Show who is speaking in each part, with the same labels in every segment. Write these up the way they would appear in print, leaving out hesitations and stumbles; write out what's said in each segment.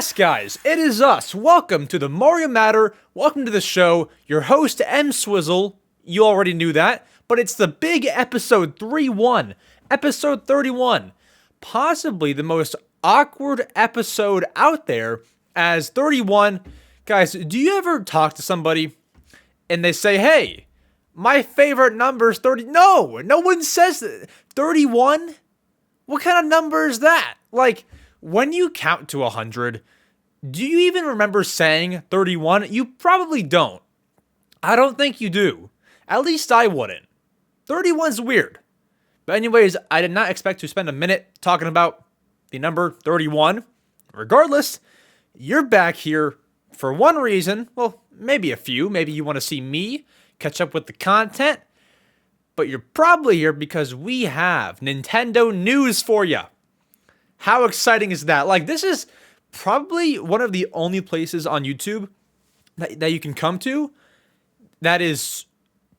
Speaker 1: Yes, guys, it is us. Welcome to the Mario Matter. Welcome to the show. Your host, EmSwizzle. You already knew that, but it's the big episode 31, episode 31. Possibly the most awkward episode out there, as 31. Guys, do you ever talk to somebody and they say, hey, my favorite number is 30? No one says that. 31? What kind of number is that? Like, when you count to 100, do you even remember saying 31? You probably don't. I don't think you do. At least I wouldn't. 31's weird. But anyways, I did not expect to spend a minute talking about the number 31. Regardless, you're back here for one reason. Well, maybe a few. Maybe you want to see me catch up with the content. But you're probably here because we have Nintendo news for you. How exciting is that? Like, this is probably one of the only places on YouTube that you can come to that is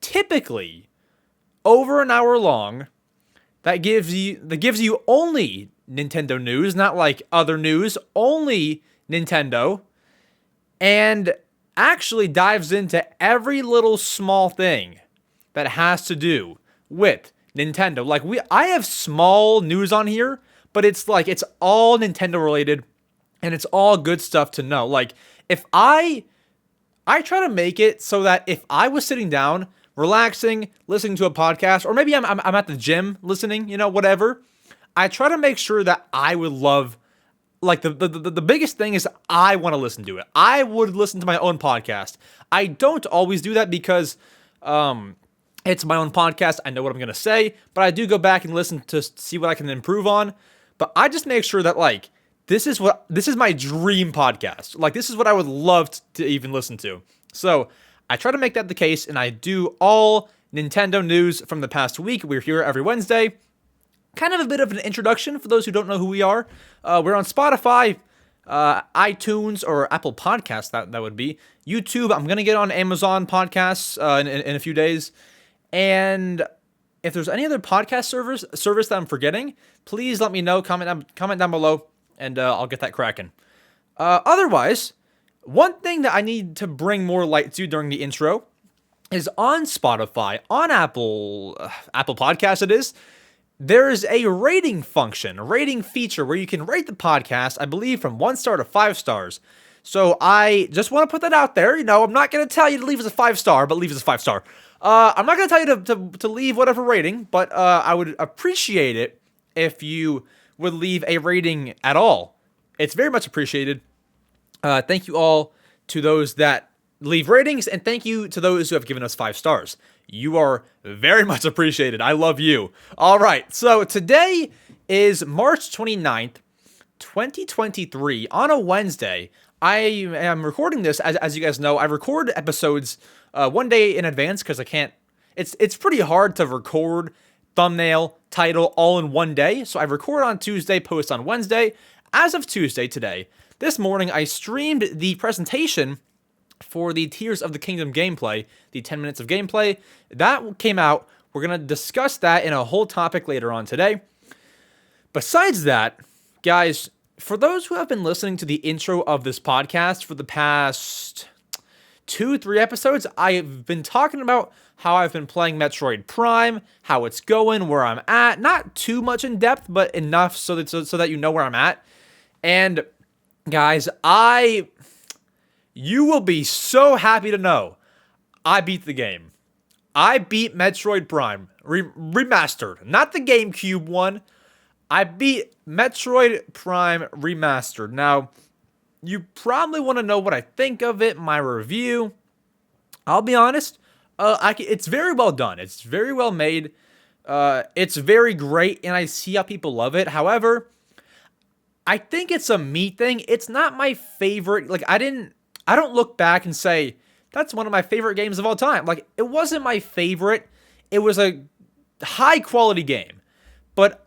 Speaker 1: typically over an hour long, that gives you only Nintendo news, not like other news, only Nintendo, and actually dives into every little small thing that has to do with Nintendo. Like, I have small news on here, but it's like, it's all Nintendo related, and it's all good stuff to know. Like, if I try to make it so that if I was sitting down, relaxing, listening to a podcast, or maybe I'm at the gym listening, whatever, I try to make sure that I would love, like, the biggest thing is I want to listen to it. I would listen to my own podcast. I don't always do that because, it's my own podcast. I know what I'm going to say, but I do go back and listen to see what I can improve on. But I just make sure that, like, this is my dream podcast. Like, this is what I would love to even listen to. So I try to make that the case, and I do all Nintendo news from the past week. We're here every Wednesday. Kind of a bit of an introduction for those who don't know who we are. We're on Spotify, iTunes, or Apple Podcasts, that would be. YouTube, I'm going to get on Amazon Podcasts in a few days. And if there's any other podcast service that I'm forgetting, please let me know. Comment down below, and I'll get that cracking. Otherwise, one thing that I need to bring more light to during the intro is on Spotify, on Apple Podcasts, there is a rating feature where you can rate the podcast, I believe, from 1 star to 5 stars. So I just want to put that out there. I'm not going to tell you to leave us a 5 star, but leave us a 5 star. I'm not going to tell you to leave whatever rating, but I would appreciate it if you would leave a rating at all. It's very much appreciated. Thank you all to those that leave ratings, and thank you to those who have given us 5 stars. You are very much appreciated. I love you. All right, so today is March 29th, 2023, on a Wednesday. I am recording this, as you guys know, I record episodes one day in advance because I can't, it's pretty hard to record thumbnail, title, all in one day. So I record on Tuesday, post on Wednesday. As of Tuesday today, this morning, I streamed the presentation for the Tears of the Kingdom gameplay, the 10 minutes of gameplay. That came out. We're going to discuss that in a whole topic later on today. Besides that, guys, for those who have been listening to the intro of this podcast for the past 2-3 episodes, I've been talking about how I've been playing Metroid Prime, how it's going, where I'm at. Not too much in depth, but enough so that you know where I'm at. And guys, you will be so happy to know I beat the game. I beat Metroid Prime Remastered, not the GameCube one. I beat Metroid Prime Remastered. Now, you probably want to know what I think of it, my review. I'll be honest, it's very well done. It's very well made. It's very great, and I see how people love it. However, I think it's a me thing. It's not my favorite. Like, I don't look back and say, that's one of my favorite games of all time. Like, it wasn't my favorite. It was a high-quality game. But,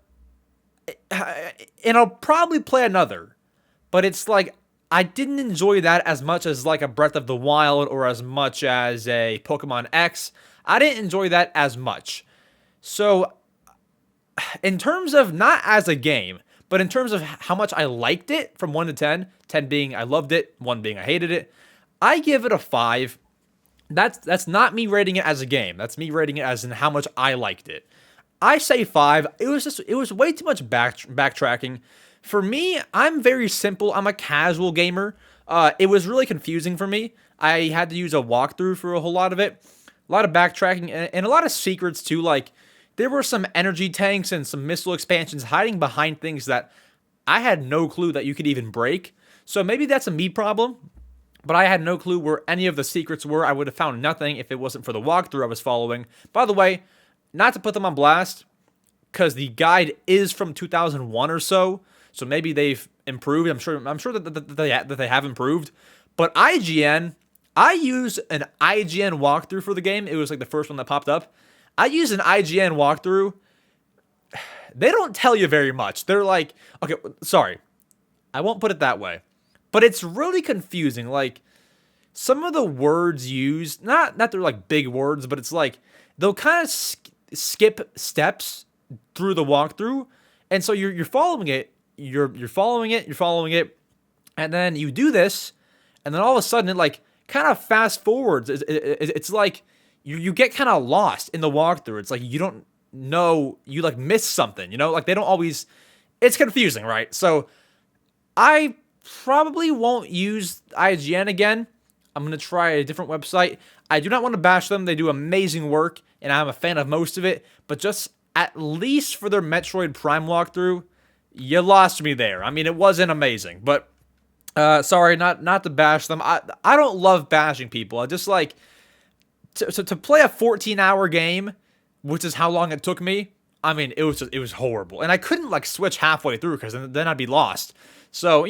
Speaker 1: and I'll probably play another. But it's like, I didn't enjoy that as much as like a Breath of the Wild or as much as a Pokemon X. I didn't enjoy that as much. So, in terms of not as a game, But in terms of how much I liked it from 1 to 10, 10 being I loved it, 1 being I hated it, I give it a 5. That's not me rating it as a game. That's me rating it as in how much I liked it. I say 5. It was way too much backtracking. For me, I'm very simple. I'm a casual gamer. It was really confusing for me. I had to use a walkthrough for a whole lot of it. A lot of backtracking and a lot of secrets too. Like, there were some energy tanks and some missile expansions hiding behind things that I had no clue that you could even break. So maybe that's a me problem, but I had no clue where any of the secrets were. I would have found nothing if it wasn't for the walkthrough I was following. By the way, not to put them on blast, because the guide is from 2001 or so, so maybe they've improved. I'm sure that they have improved. But IGN, I use an IGN walkthrough for the game. It was like the first one that popped up. I use an IGN walkthrough. They don't tell you very much. They're like, okay, sorry, I won't put it that way, but it's really confusing. Like, some of the words used, not they're like big words, but it's like they'll kind of skip steps through the walkthrough, and so you're following it. You're following it, and then you do this, and then all of a sudden it like kind of fast forwards. It's like you get kind of lost in the walkthrough. It's like you don't know, you like miss something, like they don't always, it's confusing, right? So I probably won't use IGN again. I'm going to try a different website. I do not want to bash them. They do amazing work, and I'm a fan of most of it, but just at least for their Metroid Prime walkthrough, you lost me there. I mean, it wasn't amazing, but sorry, not to bash them. I don't love bashing people. I just like to play a 14-hour game, which is how long it took me. I mean, it was horrible, and I couldn't like switch halfway through because then I'd be lost. So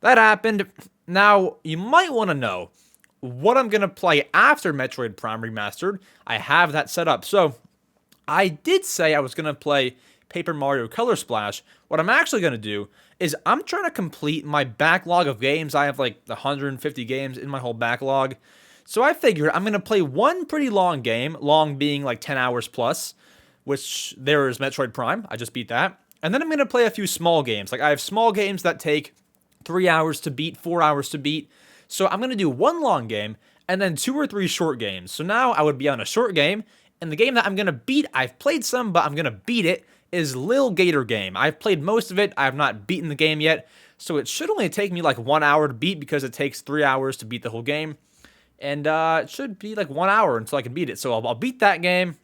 Speaker 1: that happened. Now you might want to know what I'm gonna play after Metroid Prime Remastered. I have that set up. So I did say I was gonna play Paper Mario Color Splash. What I'm actually gonna do is I'm trying to complete my backlog of games. I have like 150 games in my whole backlog. So I figured I'm going to play one pretty long game, long being like 10 hours plus, which there is Metroid Prime. I just beat that. And then I'm going to play a few small games. Like, I have small games that take 3 hours to beat, 4 hours to beat. So I'm going to do one long game and then 2 or 3 short games. So now I would be on a short game, and the game that I'm going to beat, I've played some, but I'm going to beat it, is Lil Gator Game. I've played most of it. I have not beaten the game yet. So it should only take me like 1 hour to beat because it takes 3 hours to beat the whole game. And it should be like 1 hour until I can beat it. So I'll beat that game.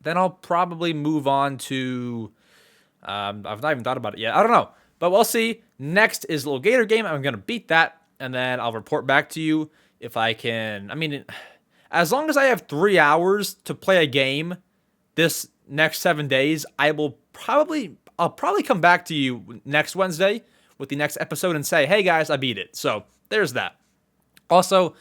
Speaker 1: Then I'll probably move on to... I've not even thought about it yet. I don't know. But we'll see. Next is Little Gator Game. I'm going to beat that. And then I'll report back to you if I can... I mean, as long as I have 3 hours to play a game this next 7 days, I'll probably come back to you next Wednesday with the next episode and say, hey guys, I beat it. So there's that. Also...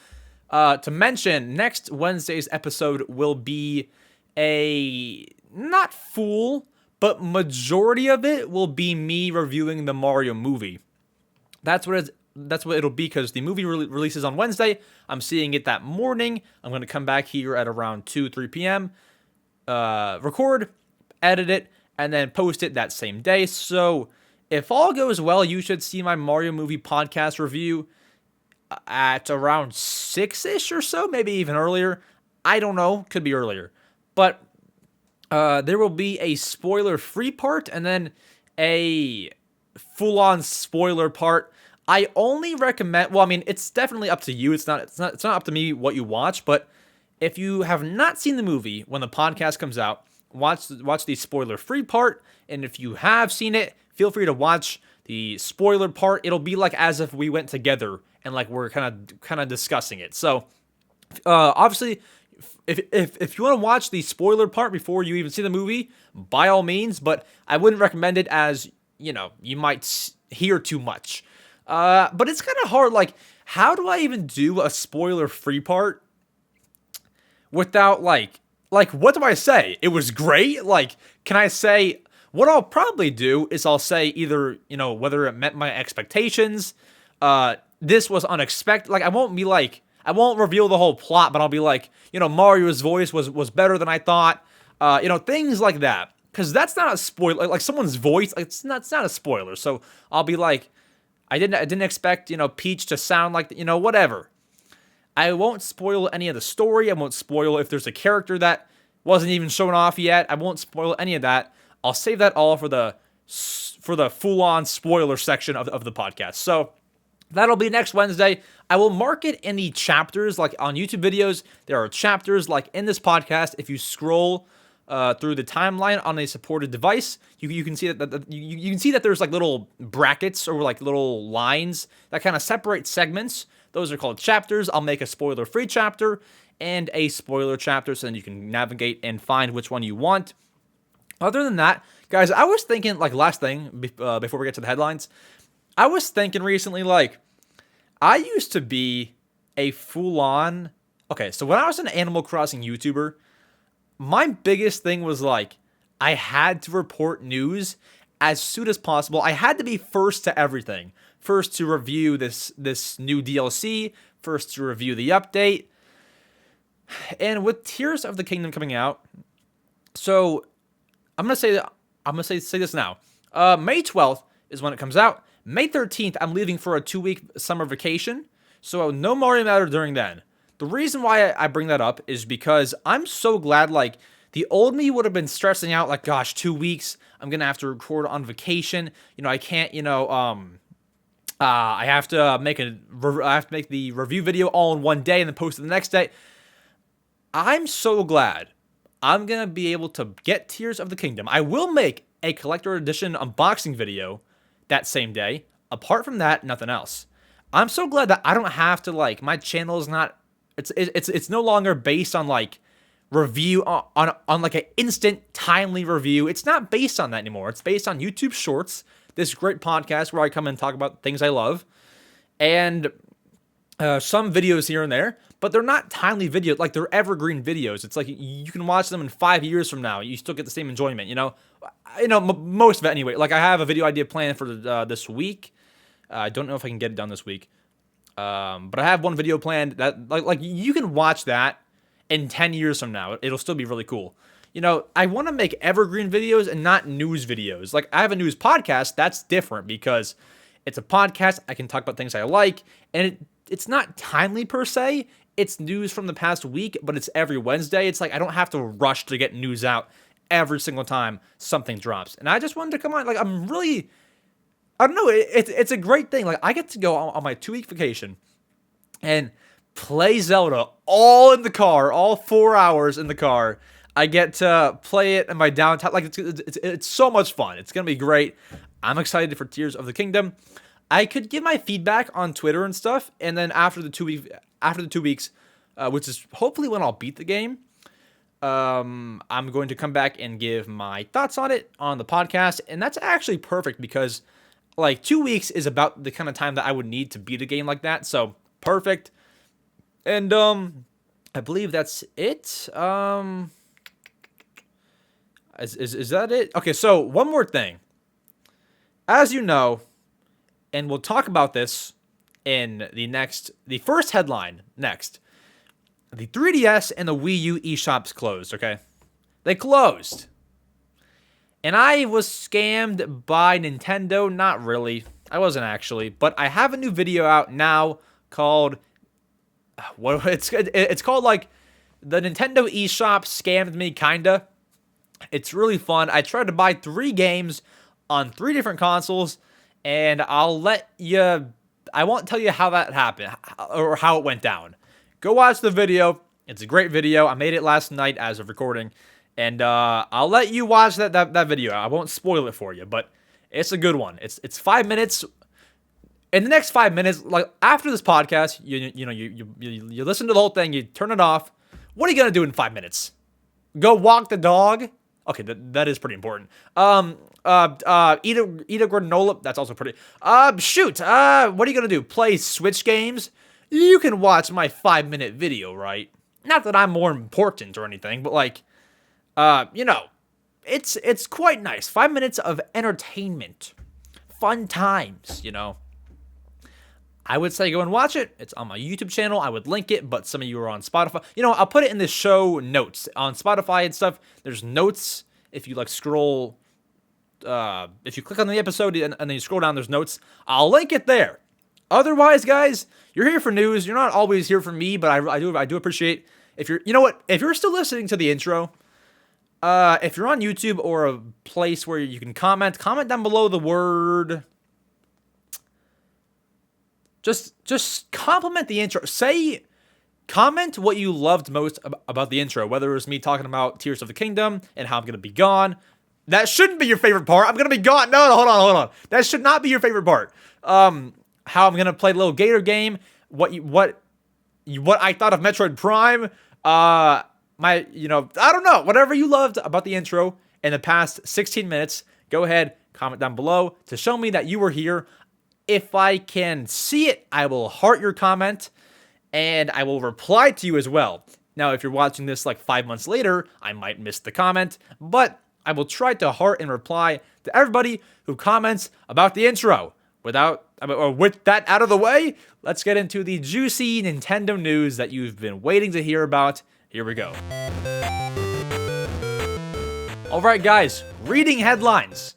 Speaker 1: to mention, next Wednesday's episode will be not full, but majority of it will be me reviewing the Mario movie. That's what it'll be, because the movie releases on Wednesday. I'm seeing it that morning. I'm going to come back here at around 3 p.m., record, edit it, and then post it that same day. So if all goes well, you should see my Mario movie podcast review at around 6-ish or so, maybe even earlier. I don't know, could be earlier. But there will be a spoiler-free part and then a full-on spoiler part. I only recommend, well, I mean, it's definitely up to you. It's not up to me what you watch, but if you have not seen the movie when the podcast comes out, watch the spoiler-free part, and if you have seen it, feel free to watch the spoiler part. It'll be like as if we went together and like we're kind of discussing it. So obviously, if you want to watch the spoiler part before you even see the movie, by all means, but I wouldn't recommend it, as you might hear too much. But it's kind of hard. Like, how do I even do a spoiler-free part without like what do I say? It was great. Like, can I say? What I'll probably do is I'll say either whether it met my expectations. This was unexpected. Like, I won't reveal the whole plot, but I'll be like, Mario's voice was better than I thought. Things like that. because that's not a spoiler. Like someone's voice, like, it's not a spoiler. So I'll be like, I didn't expect, Peach to sound like, whatever. I won't spoil any of the story. I won't spoil if there's a character that wasn't even shown off yet. I won't spoil any of that. I'll save that all for the full-on spoiler section of the podcast. So that'll be next Wednesday. I will mark it in the chapters, like on YouTube videos. There are chapters, like in this podcast. If you scroll through the timeline on a supported device, you can see that you can see that there's like little brackets or like little lines that kind of separate segments. Those are called chapters. I'll make a spoiler-free chapter and a spoiler chapter, so then you can navigate and find which one you want. Other than that, guys, I was thinking, like, last thing before we get to the headlines, I was thinking recently, like, I used to be a full-on... Okay, so when I was an Animal Crossing YouTuber, my biggest thing was, like, I had to report news as soon as possible. I had to be first to everything. First to review this new DLC, first to review the update. And with Tears of the Kingdom coming out, so I'm gonna say this now. May 12th is when it comes out. May 13th, I'm leaving for a 2-week summer vacation, so no Mario Matter during then. The reason why I bring that up is because I'm so glad, like, the old me would have been stressing out, like, gosh, 2 weeks, I'm gonna have to record on vacation. I can't, I have to make the review video all in one day and then post it the next day. I'm so glad I'm going to be able to get Tears of the Kingdom. I will make a collector edition unboxing video that same day. Apart from that, nothing else. I'm so glad that I don't have to, like, my channel is not, it's no longer based on, like, review on like an instant timely review. It's not based on that anymore. It's based on YouTube Shorts, this great podcast where I come and talk about things I love, and some videos here and there, but they're not timely videos. Like, they're evergreen videos. It's like you can watch them in 5 years from now. You still get the same enjoyment, most of it anyway. Like, I have a video idea planned for this week. I don't know if I can get it done this week, but I have one video planned that like you can watch that in 10 years from now. It'll still be really cool. I want to make evergreen videos and not news videos. Like, I have a news podcast. That's different because it's a podcast. I can talk about things I like, and it's not timely per se. It's news from the past week, but it's every Wednesday. It's like I don't have to rush to get news out every single time something drops. And I just wanted to come on. Like, I'm really, I don't know. It's a great thing. Like, I get to go on my 2-week vacation and play Zelda all in the car, all 4 hours in the car. I get to play it in my downtime. Like, it's so much fun. It's going to be great. I'm excited for Tears of the Kingdom. I could give my feedback on Twitter and stuff, and then after the 2 weeks, which is hopefully when I'll beat the game, I'm going to come back and give my thoughts on it on the podcast, and that's actually perfect because, like, 2 weeks is about the kind of time that I would need to beat a game like that, so perfect. And I believe that's it. Is that it? Okay, so one more thing. As you know, and we'll talk about this in the first headline next. The 3DS and the Wii U eShops closed, okay? They closed. And I was scammed by Nintendo. Not really. I wasn't actually. But I have a new video out now called... It's called, like, the Nintendo eShop scammed me, kinda. It's really fun. I tried to buy 3 games on 3 different consoles, and I won't tell you how that happened, or how it went down. Go watch the video. It's a great video. I made it last night as of recording, and I'll let you watch that video. I won't spoil it for you, but it's a good one. It's 5 minutes. In the next 5 minutes, like, after this podcast, you listen to the whole thing, you turn it off. What are you gonna do in 5 minutes? Go walk the dog? Okay, that is pretty important. Eat a granola. That's also pretty. What are you gonna do? Play Switch games? You can watch my 5-minute video, right? Not that I'm more important or anything, but, like, it's quite nice. 5 minutes of entertainment, fun times. I would say go and watch it. It's on my YouTube channel. I would link it, but some of you are on Spotify. I'll put it in the show notes on Spotify and stuff. There's notes if you like scroll, if you click on the episode and then you scroll down, there's notes. I'll link it there. Otherwise, guys, you're here for news. You're not always here for me, but I do appreciate if you're, you know what, if you're still listening to the intro, if you're on YouTube or a place where you can comment down below the word. Just compliment the intro. Comment what you loved most about the intro, whether it was me talking about Tears of the Kingdom and how I'm gonna be gone. That shouldn't be your favorite part. I'm gonna be gone. No, hold on. That should not be your favorite part. How I'm gonna play the little Gator game. What I thought of Metroid Prime. I don't know. Whatever you loved about the intro in the past 16 minutes, go ahead, comment down below to show me that you were here. If I can see it, I will heart your comment, and I will reply to you as well. Now, if you're watching this like 5 months later, I might miss the comment, but I will try to heart and reply to everybody who comments about the intro. With that out of the way, let's get into the juicy Nintendo news that you've been waiting to hear about. Here we go. Alright guys, reading headlines.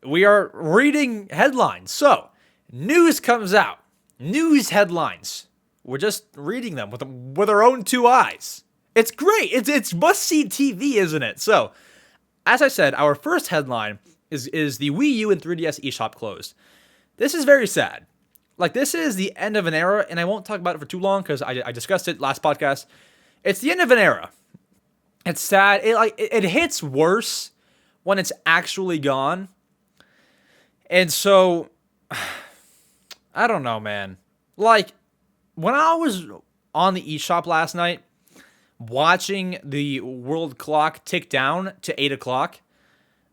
Speaker 1: We are reading headlines. So, news comes out. News headlines. We're just reading them with our own two eyes. It's great. It's must-see TV, isn't it? So, as I said, our first headline is the Wii U and 3DS eShop closed. This is very sad. Like, this is the end of an era, and I won't talk about it for too long because I discussed it last podcast. It's the end of an era. It's sad. It hits worse when it's actually gone. And so, I don't know, man. Like, when I was on the eShop last night, watching the world clock tick down to 8 o'clock,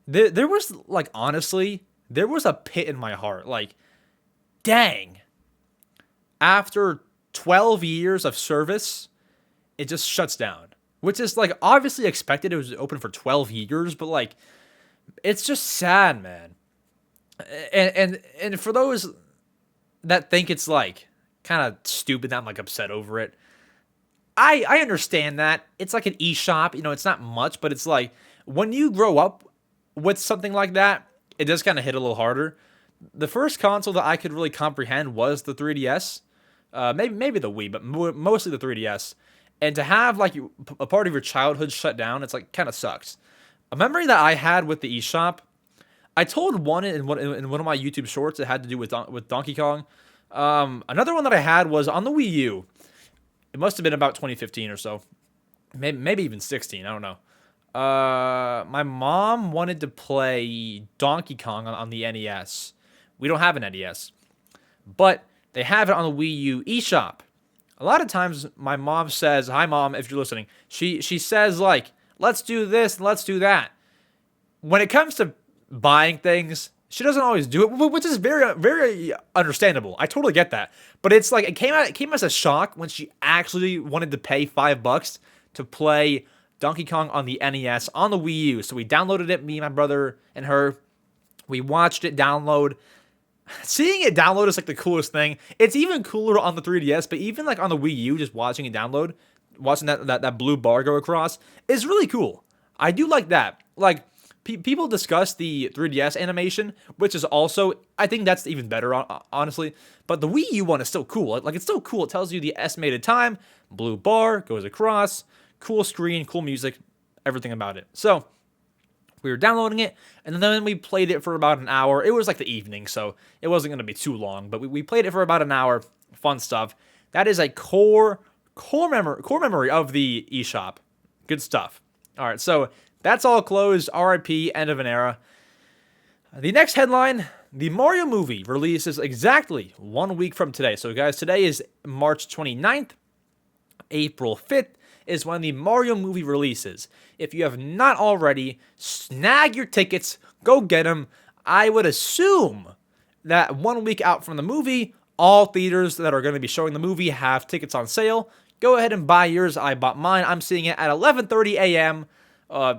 Speaker 1: there was, like, honestly, there was a pit in my heart. Like, dang. After 12 years of service, it just shuts down. Which is, like, obviously expected. It was open for 12 years, but, like, it's just sad, man. And for those that think it's, like, kind of stupid that I'm, like, upset over it, I understand that. It's like an eShop. You know, it's not much, but it's like, when you grow up with something like that, it does kind of hit a little harder. The first console that I could really comprehend was the 3DS. Maybe the Wii, but mostly the 3DS. And to have, like, a part of your childhood shut down, it's, like, kind of sucks. A memory that I had with the eShop, I told one in one of my YouTube shorts that had to do with Donkey Kong. Another one that I had was on the Wii U. It must have been about 2015 or so. Maybe even 16, I don't know. My mom wanted to play Donkey Kong on the NES. We don't have an NES. But they have it on the Wii U eShop. A lot of times, my mom says, hi, Mom, if you're listening. She says, like, let's do this and let's do that. When it comes to buying things, she doesn't always do it, which is very, very understandable. I totally get that. But it's like, it came as a shock when she actually wanted to pay $5 to play Donkey Kong on the NES on the Wii U. So we downloaded it, me, my brother, and her. We watched it download. Seeing it download is like the coolest thing. It's even cooler on the 3DS, but even like on the Wii U, just watching it download, watching that blue bar go across is really cool. I do like that. Like, people discuss the 3DS animation, which is also, I think that's even better, honestly. But the Wii U one is still cool. Like, it's still cool. It tells you the estimated time, blue bar goes across, cool screen, cool music, everything about it. So we were downloading it, and then we played it for about an hour. It was like the evening, so it wasn't going to be too long, but we played it for about an hour. Fun stuff. That is a core memory of the eShop. Good stuff. All right, so that's all closed. RIP, end of an era. The next headline, the Mario movie releases exactly 1 week from today. So, guys, today is March 29th. April 5th is when the Mario movie releases. If you have not already, snag your tickets, go get them. I would assume that 1 week out from the movie, all theaters that are going to be showing the movie have tickets on sale. Go ahead and buy yours. I bought mine. I'm seeing it at 11:30 a.m.,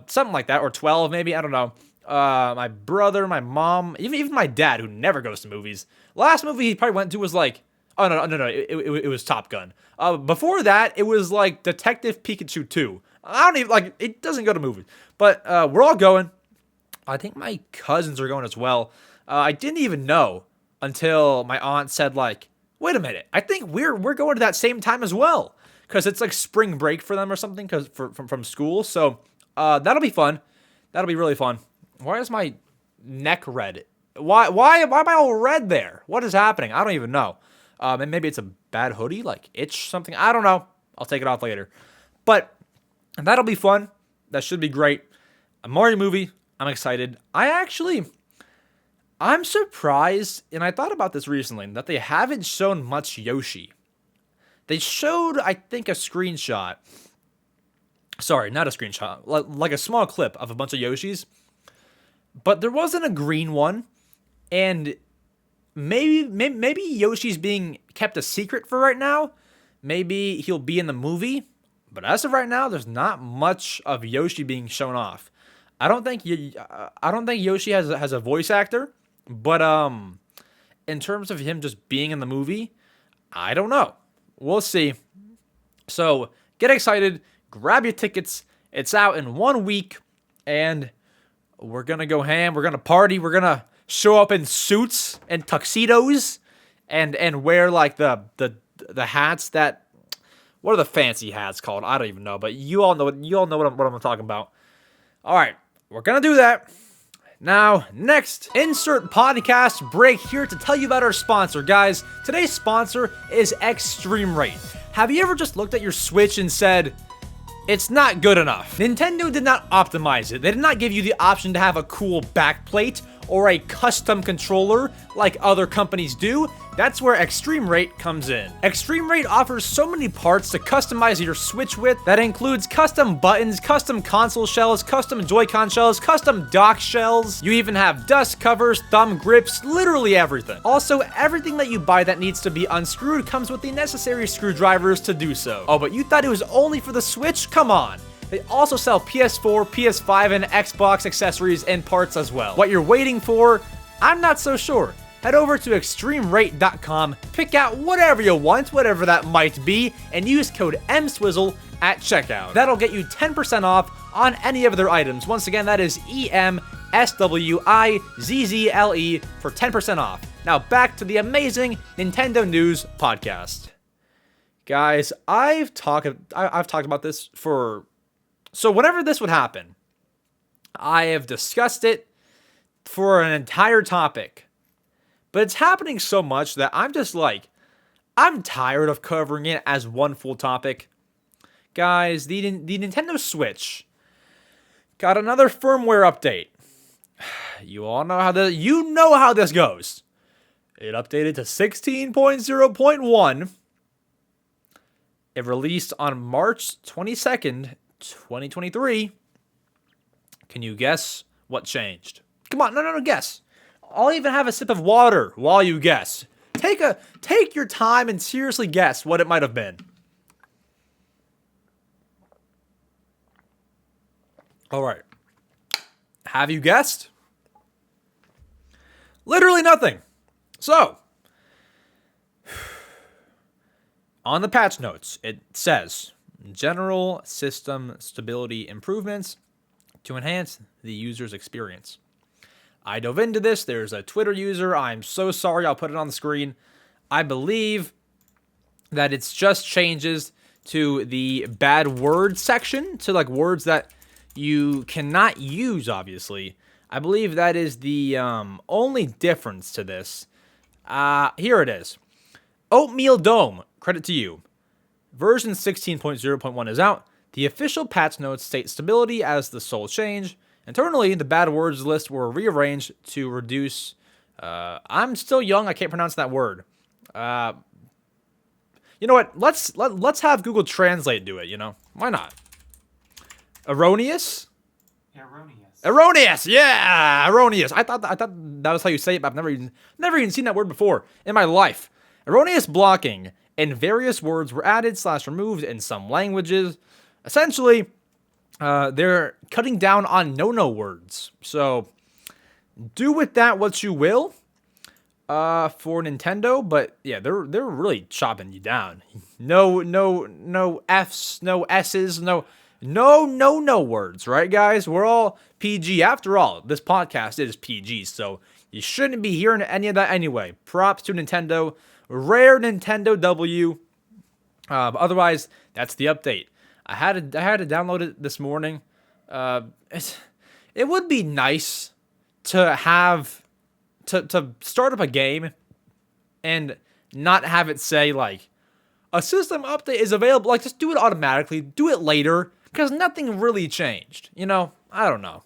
Speaker 1: something like that, or 12 maybe, I don't know. My brother, my mom, even my dad, who never goes to movies. Last movie he probably went to was like, oh no, it was Top Gun. Before that, it was like Detective Pikachu 2. I don't even, like, it doesn't go to movies. But we're all going. I think my cousins are going as well. I didn't even know until my aunt said, like, wait a minute, I think we're going to that same time as well. Because it's like spring break for them or something from school. So that'll be fun. That'll be really fun. Why is my neck red? Why am I all red there? What is happening? I don't even know. And maybe it's a bad hoodie, like itch something. I don't know. I'll take it off later. But that'll be fun. That should be great. A Mario movie. I'm excited. I'm surprised, and I thought about this recently, that they haven't shown much Yoshi. They showed, I think, a screenshot. Sorry, not a screenshot. Like a small clip of a bunch of Yoshis. But there wasn't a green one. And maybe Yoshi's being kept a secret for right now. Maybe he'll be in the movie. But as of right now, there's not much of Yoshi being shown off. I don't think Yoshi has a voice actor. But in terms of him just being in the movie, I don't know. We'll see. So get excited. Grab your tickets. It's out in 1 week. And we're going to go ham. We're going to party. We're going to show up in suits and tuxedos. And wear like the hats that... What are the fancy hats called? I don't even know. But you all know what I'm talking about. All right. We're going to do that. Now, next, insert podcast break here to tell you about our sponsor, guys. Today's sponsor is ExtremeRate. Have you ever just looked at your Switch and said, it's not good enough? Nintendo did not optimize it. They did not give you the option to have a cool backplate or a custom controller like other companies do. That's where ExtremeRate comes in. ExtremeRate offers so many parts to customize your Switch with. That includes custom buttons, custom console shells, custom Joy-Con shells, custom dock shells. You even have dust covers, thumb grips, literally everything. Also, everything that you buy that needs to be unscrewed comes with the necessary screwdrivers to do so. Oh, but you thought it was only for the Switch? Come on. They also sell PS4, PS5, and Xbox accessories and parts as well. What you're waiting for? I'm not so sure. Head over to ExtremeRate.com, pick out whatever you want, whatever that might be, and use code EmSwizzle at checkout. That'll get you 10% off on any of their items. Once again, that is EmSwizzle for 10% off. Now back to the amazing Nintendo News podcast. Guys, I've talked about this for... So whenever this would happen, I have discussed it for an entire topic. But it's happening so much that I'm just like, I'm tired of covering it as one full topic. Guys, the Nintendo Switch got another firmware update. You all know how this goes. It updated to 16.0.1. It released on March 22nd, 2023. Can you guess what changed? Come on, no, guess. I'll even have a sip of water while you guess. Take your time and seriously guess what it might have been. All right. Have you guessed? Literally nothing. So, on the patch notes, it says, general system stability improvements to enhance the user's experience. I dove into this. There's a Twitter user. I'm so sorry. I'll put it on the screen. I believe that it's just changes to the bad word section, to like words that you cannot use, obviously. I believe that is the only difference to this. Here it is. Oatmeal Dome, credit to you. Version 16.0.1 is out. The official patch notes state stability as the sole change. Internally, the bad words list were rearranged to reduce... I'm still young, I can't pronounce that word. You know what? Let's have Google Translate do it, you know? Why not? Erroneous? Erroneous, yeah! Erroneous. I thought that was how you say it, but I've never even seen that word before in my life. Erroneous blocking and various words were added/removed in some languages. Essentially... they're cutting down on no-no words. So, do with that what you will for Nintendo. But, yeah, they're really chopping you down. No Fs, no S's, no... No words, right, guys? We're all PG. After all, this podcast is PG, so you shouldn't be hearing any of that anyway. Props to Nintendo. Rare Nintendo W. Otherwise, that's the update. I had to download it this morning. It would be nice to have to start up a game and not have it say like a system update is available. Like, just do it automatically. Do it later, because nothing really changed. I don't know.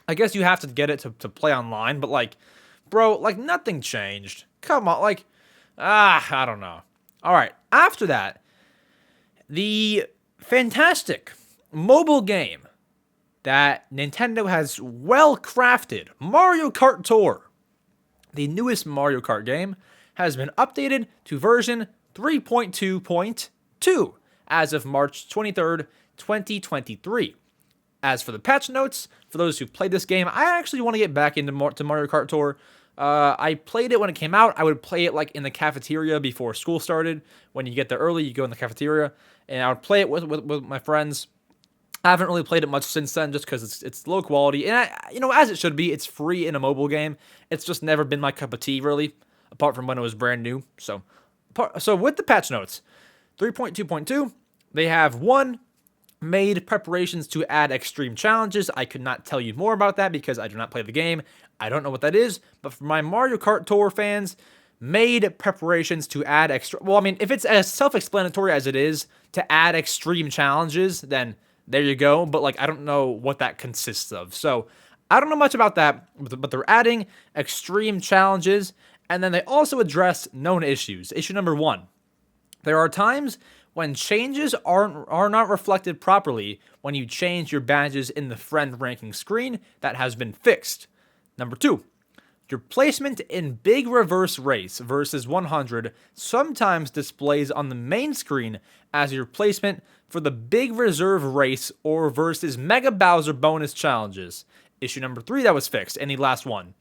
Speaker 1: I guess you have to get it to play online, but like, bro, like nothing changed. Come on, like, I don't know. All right, after that, the fantastic mobile game that Nintendo has well crafted, Mario Kart Tour. The newest Mario Kart game has been updated to version 3.2.2 as of March 23rd, 2023. As for the patch notes, for those who played this game, I actually want to get back into Mario Kart Tour. I played it when it came out. I would play it like in the cafeteria before school started. When you get there early, you go in the cafeteria, and I would play it with my friends. I haven't really played it much since then, just because it's low quality, and as it should be. It's free in a mobile game. It's just never been my cup of tea, really, apart from when it was brand new. So with the patch notes, 3.2.2, they have made preparations to add extreme challenges. I could not tell you more about that because I do not play the game. I don't know what that is, but for my Mario Kart Tour fans, made preparations to add if it's as self-explanatory as it is to add extreme challenges, then there you go. But like, I don't know what that consists of. So I don't know much about that, but they're adding extreme challenges, and then they also address known issues. Issue number 1. There are times when changes are not reflected properly when you change your badges in the friend ranking screen. That has been fixed. Number 2, your placement in Big Reverse Race versus 100 sometimes displays on the main screen as your placement for the Big Reserve Race or versus Mega Bowser bonus challenges. Issue number 3 that was fixed, and the last one.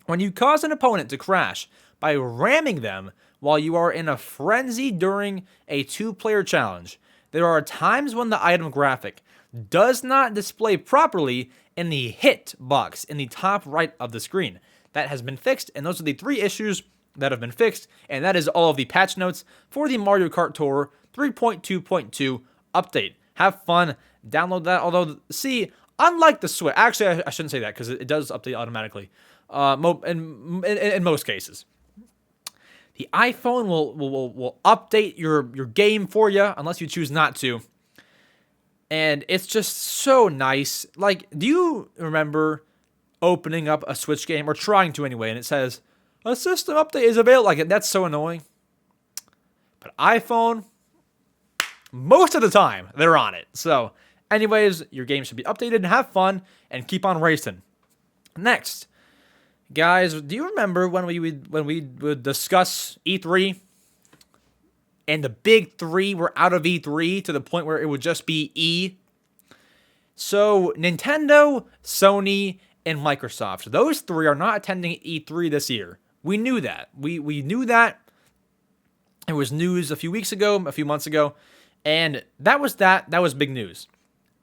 Speaker 1: When you cause an opponent to crash by ramming them while you are in a frenzy during a 2-player challenge, there are times when the item graphic does not display properly in the hit box in the top right of the screen. That has been fixed, and those are the 3 issues that have been fixed, and that is all of the patch notes for the Mario Kart Tour 3.2.2 update. Have fun, download that, although, see, unlike the Switch, actually, I shouldn't say that, because it does update automatically, in most cases. The iPhone will update your game for you, unless you choose not to. And it's just so nice. Like, do you remember opening up a Switch game, or trying to anyway, and it says, a system update is available? Like, that's so annoying. But iPhone, most of the time, they're on it. So, anyways, your game should be updated, and have fun, and keep on racing. Next, guys, do you remember when we would discuss E3? And the big 3 were out of E3 to the point where it would just be E. So Nintendo, Sony, and Microsoft, those 3 are not attending E3 this year. We knew that. We knew that. It was news a few months ago, and that was big news.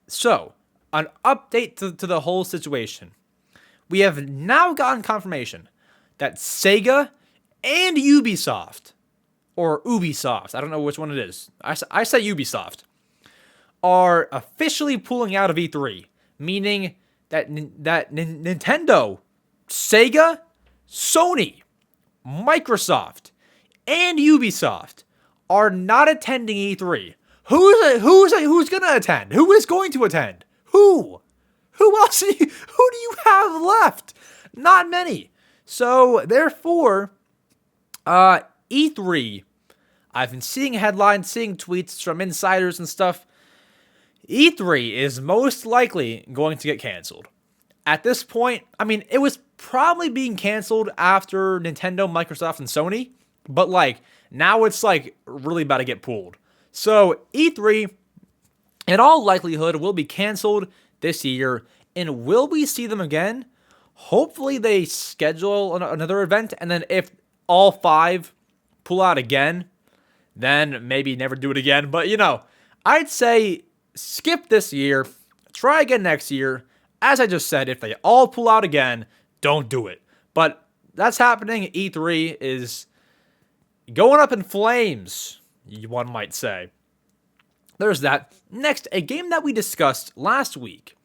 Speaker 1: So, an update to the whole situation. We have now gotten confirmation that Sega and Ubisoft, or Ubisoft, I don't know which one it is. I say Ubisoft, are officially pulling out of E3, meaning that Nintendo, Sega, Sony, Microsoft, and Ubisoft are not attending E3. Who's gonna attend? Who is going to attend? Who else? Who do you have left? Not many. So therefore, E3, I've been seeing headlines, seeing tweets from insiders and stuff. E3 is most likely going to get canceled. At this point, I mean, it was probably being canceled after Nintendo, Microsoft, and Sony, but like, now it's like really about to get pulled. So E3, in all likelihood, will be canceled this year. And will we see them again? Hopefully they schedule another event, and then if all 5 pull out again, then maybe never do it again. But, I'd say skip this year, try again next year. As I just said, if they all pull out again, don't do it. But that's happening. E3 is going up in flames, one might say. There's that. Next, a game that we discussed last week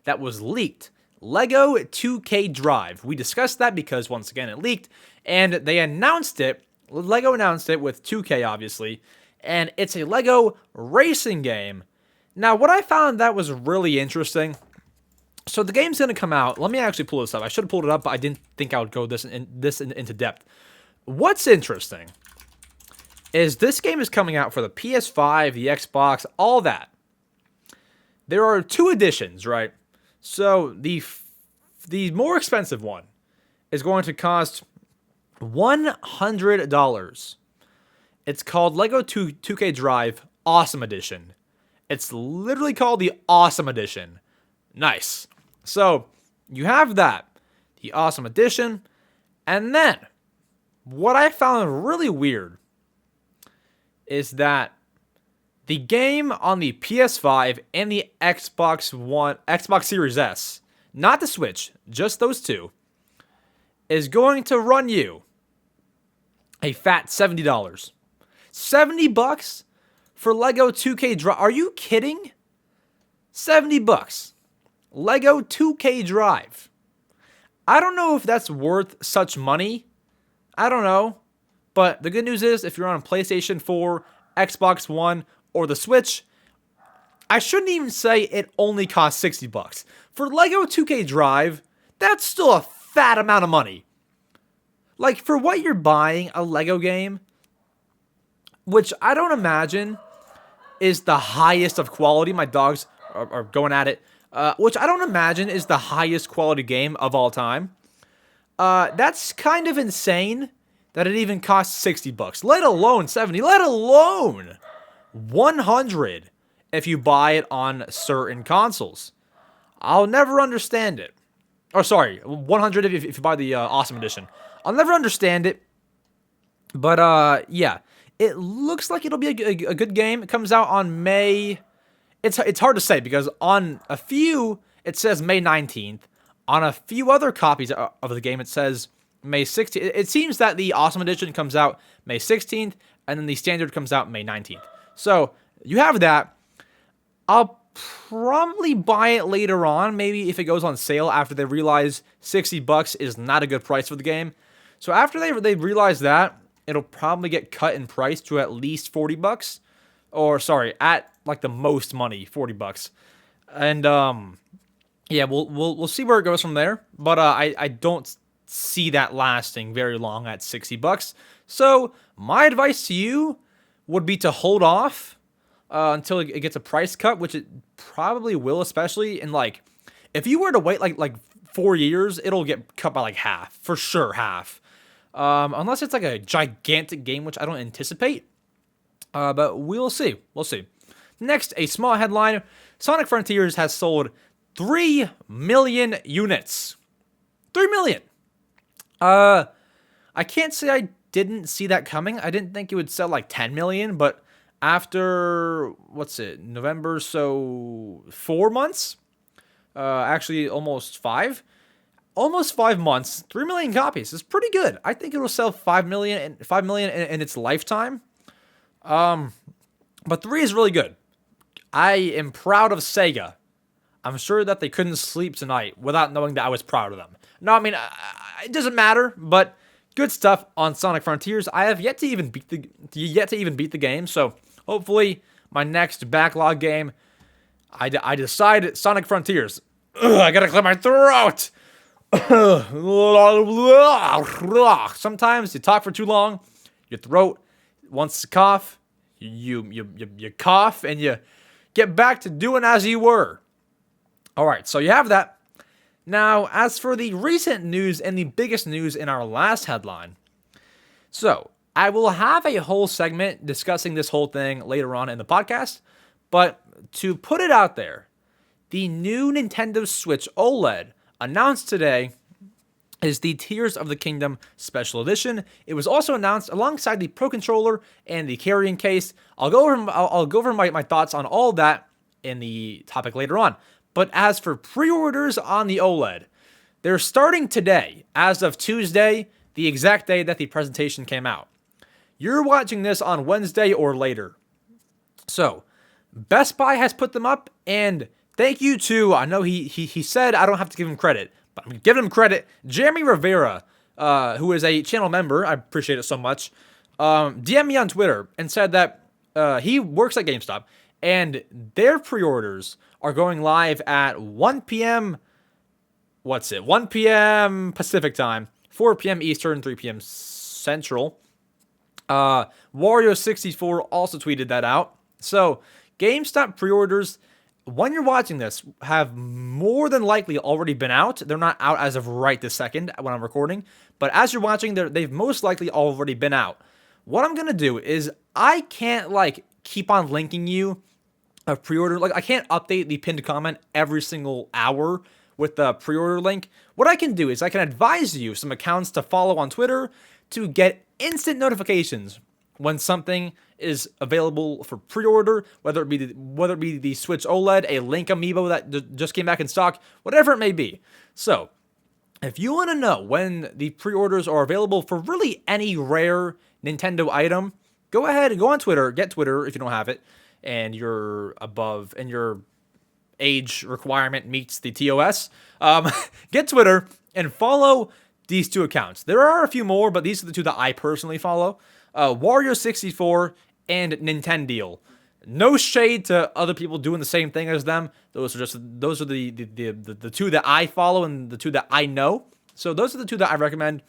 Speaker 1: that was leaked. Lego 2K Drive. We discussed that because, once again, it leaked. And they announced it. Lego announced it with 2K, obviously. And it's a Lego racing game. Now, what I found that was really interesting. So the game's going to come out. Let me actually pull this up. I should have pulled it up, but I didn't think I would go into depth. What's interesting is this game is coming out for the PS5, the Xbox, all that. There are 2 editions, right? So the more expensive one is going to cost $100. It's called Lego 2K Drive Awesome Edition. It's literally called the Awesome Edition. Nice. So you have that, the Awesome Edition, and then what I found really weird is that the game on the PS5 and the Xbox Series S, not the Switch, just those 2, is going to run you a fat $70. $70 for Lego 2K Drive. Are you kidding? $70. Lego 2K Drive. I don't know if that's worth such money. I don't know. But the good news is, if you're on a PlayStation 4, Xbox One, or the Switch, I shouldn't even say it only costs $60. For Lego 2K Drive, that's still a fat amount of money. Like, for what you're buying, a Lego game, which I don't imagine is the highest of quality. My dogs are going at it. Which I don't imagine is the highest quality game of all time. That's kind of insane that it even costs $60, let alone 70, let alone 100 if you buy it on certain consoles. I'll never understand it. Or sorry, 100 if you buy the Awesome Edition. I'll never understand it. But yeah, it looks like it'll be a good game. It comes out on May. It's hard to say because on a few it says May 19th. On a few other copies of the game it says May 16th. It seems that the Awesome Edition comes out May 16th and then the Standard comes out May 19th. So you have that. I'll probably buy it later on, maybe if it goes on sale after they realize $60 is not a good price for the game. So after they realize that, it'll probably get cut in price to at least $40. Or sorry, at like the most money, $40. And yeah, we'll see where it goes from there. But I don't see that lasting very long at $60. So my advice to you would be to hold off until it gets a price cut, which it probably will, especially in like, if you were to wait like 4 years, it'll get cut by like half, for sure, half. Unless it's like a gigantic game, which I don't anticipate. But we'll see. We'll see. Next, a small headline. Sonic Frontiers has sold 3 million units. 3 million. I can't say I didn't see that coming. I didn't think it would sell like 10 million, but after, what's it, November, so 4 months? Actually, almost 5. Almost 5 months, 3 million copies is pretty good. I think it'll sell 5 million in its lifetime. But 3 is really good. I am proud of Sega. I'm sure that they couldn't sleep tonight without knowing that I was proud of them. No, I mean, it doesn't matter, but good stuff on Sonic Frontiers. I have yet to even beat the game, so hopefully my next backlog game, I decide Sonic Frontiers. Ugh, I gotta clear my throat. Sometimes you talk for too long, your throat wants to cough. You cough and you get back to doing as you were. All right, so you have that. Now, as for the recent news and the biggest news in our last headline, so I will have a whole segment discussing this whole thing later on in the podcast, but to put it out there, the new Nintendo Switch OLED announced today is the Tears of the Kingdom Special Edition. It was also announced alongside the Pro Controller and the carrying case. I'll go over my thoughts on all that in the topic later on. But as for pre-orders on the OLED, they're starting today, as of Tuesday, the exact day that the presentation came out. You're watching this on Wednesday or later. So, Best Buy has put them up, and thank you to, I know he said I don't have to give him credit, but I'm giving him credit, Jeremy Rivera, who is a channel member, I appreciate it so much, DM'd me on Twitter and said that he works at GameStop, and their pre-orders are going live at 1 p.m., 1 p.m. Pacific time, 4 p.m. Eastern, 3 p.m. Central. Wario64 also tweeted that out. So, GameStop pre-orders, when you're watching this, have more than likely already been out. They're not out as of right this second when I'm recording, but as you're watching, they've most likely already been out. What I'm going to do is, I can't, keep on linking you a pre-order. I can't update the pinned comment every single hour with the pre-order link. What I can do is, I can advise you some accounts to follow on Twitter to get instant notifications when something is available for pre-order, whether it be the Switch OLED, a Link amiibo that just came back in stock, whatever it may be. So, if you want to know when the pre-orders are available for really any rare Nintendo item, go ahead and go on Twitter, get Twitter if you don't have it, and you're above, and your age requirement meets the TOS. Get Twitter and follow these two accounts. There are a few more, but these are the two that I personally follow. Wario64 and Nintendogs. No shade to other people doing the same thing as them. Those are the two that I follow and the two that I know. So those are the two that I recommend.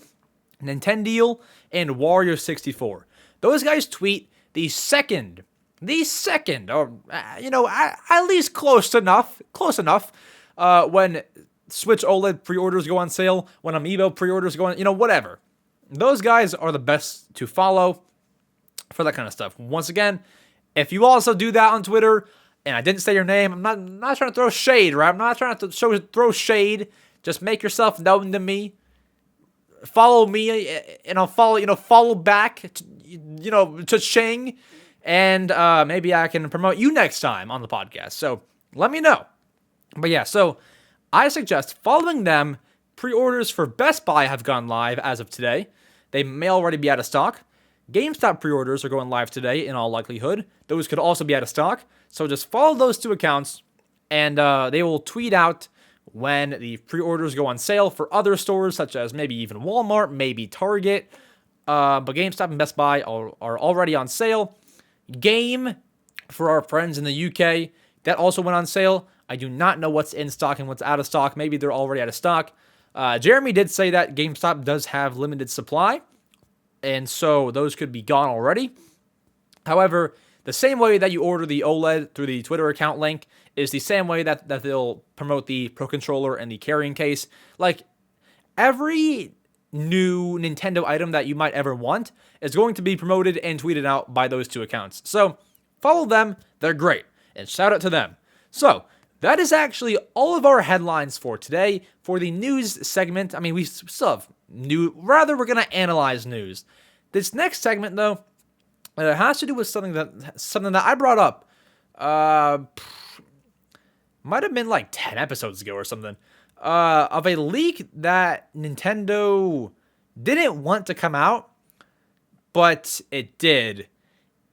Speaker 1: Nintendogs and Wario64. Those guys tweet the second, or at least close enough, when Switch OLED pre-orders go on sale, when Amiibo pre-orders go on, whatever. Those guys are the best to follow for that kind of stuff. Once again, if you also do that on Twitter, and I didn't say your name, I'm not trying to throw shade, right? I'm not trying to throw shade. Just make yourself known to me. Follow me, and I'll follow back, to Shing, and maybe I can promote you next time on the podcast. So let me know. But yeah, so I suggest following them. Pre-orders for Best Buy have gone live as of today. They may already be out of stock. GameStop pre-orders are going live today in all likelihood. Those could also be out of stock. So just follow those two accounts, and they will tweet out when the pre-orders go on sale for other stores, such as maybe even Walmart, maybe Target. But GameStop and Best Buy are already on sale. Game, for our friends in the UK, that also went on sale. I do not know what's in stock and what's out of stock. Maybe they're already out of stock. Jeremy did say that GameStop does have limited supply, and so those could be gone already. However, the same way that you order the OLED through the Twitter account link is the same way that they'll promote the Pro Controller and the carrying case. Every new Nintendo item that you might ever want is going to be promoted and tweeted out by those two accounts. So, follow them. They're great. And shout out to them. So, that is actually all of our headlines for today. For the news segment, we still have news. Rather, we're going to analyze news. This next segment, though, it has to do with something that I brought up. Might have been 10 episodes ago or something. Of a leak that Nintendo didn't want to come out, but it did.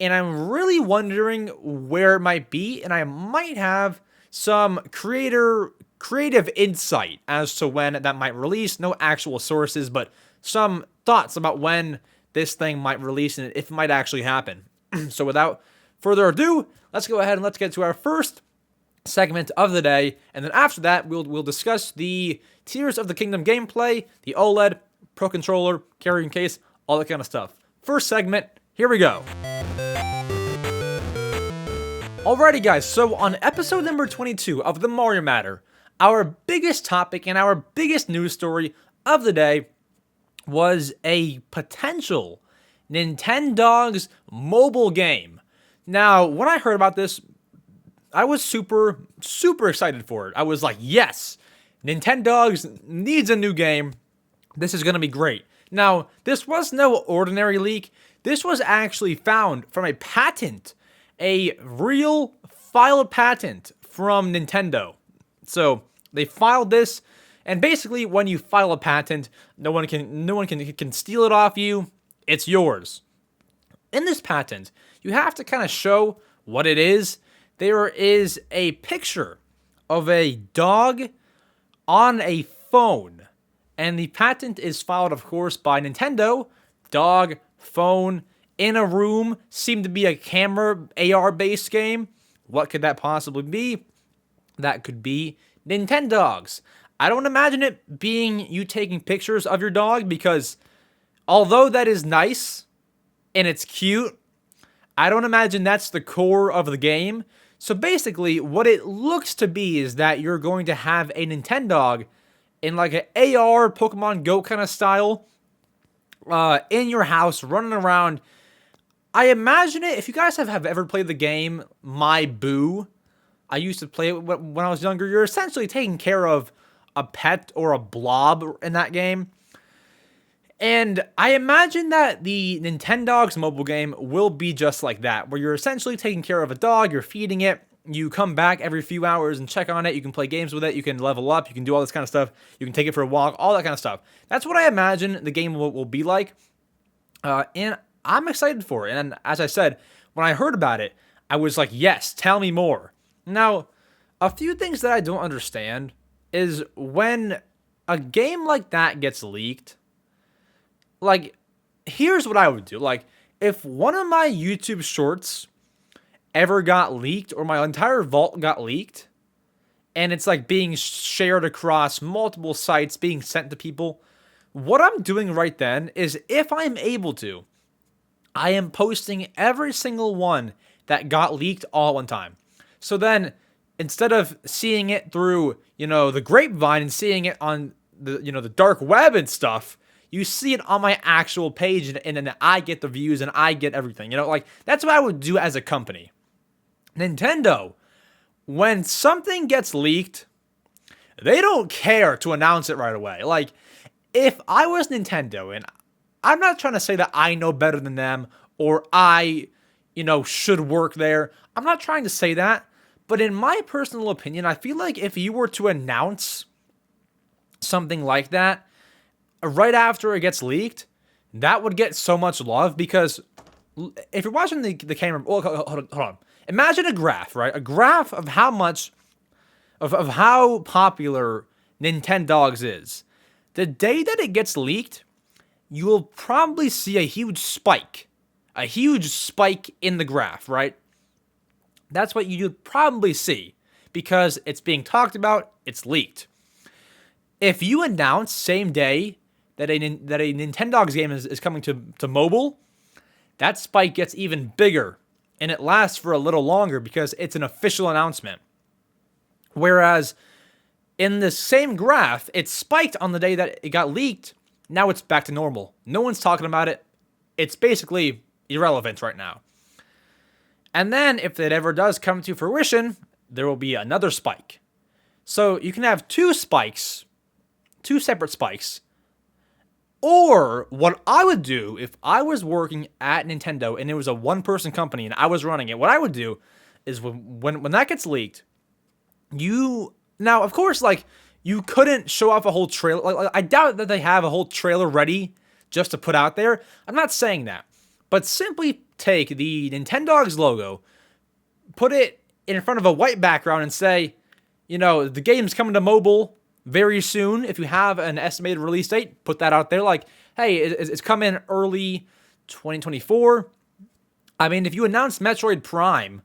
Speaker 1: And I'm really wondering where it might be, and I might have some creative insight as to when that might release. No actual sources, but some thoughts about when this thing might release and if it might actually happen. So without further ado, let's go ahead and let's get to our first segment of the day, and then after that we'll discuss the Tears of the Kingdom gameplay, the OLED, Pro Controller, carrying case, all that kind of stuff. First segment, here we go. Alrighty guys, so on episode number 22 of the Mario Matter, our biggest topic and our biggest news story of the day was a potential Nintendogs mobile game. Now, when I heard about this, I was super excited for it. I was like, yes, Nintendogs needs a new game. This is going to be great. Now, this was no ordinary leak. This was actually found from a patent, a real file a patent from Nintendo. So they filed this, and basically, when you file a patent, no one can steal it off you. It's yours. In this patent, you have to kind of show what it is. There is a picture of a dog on a phone, and the patent is filed, of course, by Nintendo. Dog, phone, in a room, seemed to be a camera AR-based game. What could that possibly be? That could be Nintendogs. I don't imagine it being you taking pictures of your dog, because although that is nice and it's cute, I don't imagine that's the core of the game. So basically, what it looks to be is that you're going to have a Nintendog in like an AR Pokemon Go kind of style in your house, running around. I imagine it, if you guys have ever played the game My Boo, I used to play it when I was younger, you're essentially taking care of a pet or a blob in that game. And I imagine that the Nintendogs mobile game will be just like that, where you're essentially taking care of a dog, you're feeding it, you come back every few hours and check on it, you can play games with it, you can level up, you can do all this kind of stuff, you can take it for a walk, all that kind of stuff. That's what I imagine the game will be like, and I'm excited for it. And as I said, when I heard about it, I was like, yes, tell me more. Now, a few things that I don't understand is when a game like that gets leaked, like, here's what I would do. Like, if one of my YouTube shorts ever got leaked, or my entire vault got leaked, and it's like being shared across multiple sites, being sent to people, what I'm doing right then is, if I'm able to, I am posting every single one that got leaked all at one time. So then, instead of seeing it through, the grapevine and seeing it on the, the dark web and stuff, you see it on my actual page, and then I get the views and I get everything. Like, that's what I would do as a company. Nintendo, when something gets leaked, they don't care to announce it right away. Like, if I was Nintendo, and I'm not trying to say that I know better than them, or I, should work there. I'm not trying to say that. But in my personal opinion, I feel like if you were to announce something like that right after it gets leaked, that would get so much love, because if you're watching the camera, hold on. Imagine a graph, right? A graph of how much, of how popular Nintendogs is. The day that it gets leaked, you will probably see a huge spike in the graph, right? That's what you'd probably see, because it's being talked about, it's leaked. If you announce same day that a Nintendogs game is coming to mobile, that spike gets even bigger, and it lasts for a little longer because it's an official announcement. Whereas in the same graph, it spiked on the day that it got leaked. Now it's back to normal. No one's talking about it. It's basically irrelevant right now. And then if it ever does come to fruition, there will be another spike. So you can have two separate spikes. Or what I would do if I was working at Nintendo and it was a one-person company and I was running it, what I would do is when that gets leaked, now, of course, like, you couldn't show off a whole trailer. Like, I doubt that they have a whole trailer ready just to put out there. I'm not saying that. But simply take the Nintendogs logo, put it in front of a white background, and say, the game's coming to mobile very soon. If you have an estimated release date, put that out there. Like, hey, it's coming early 2024. I mean, if you announced Metroid Prime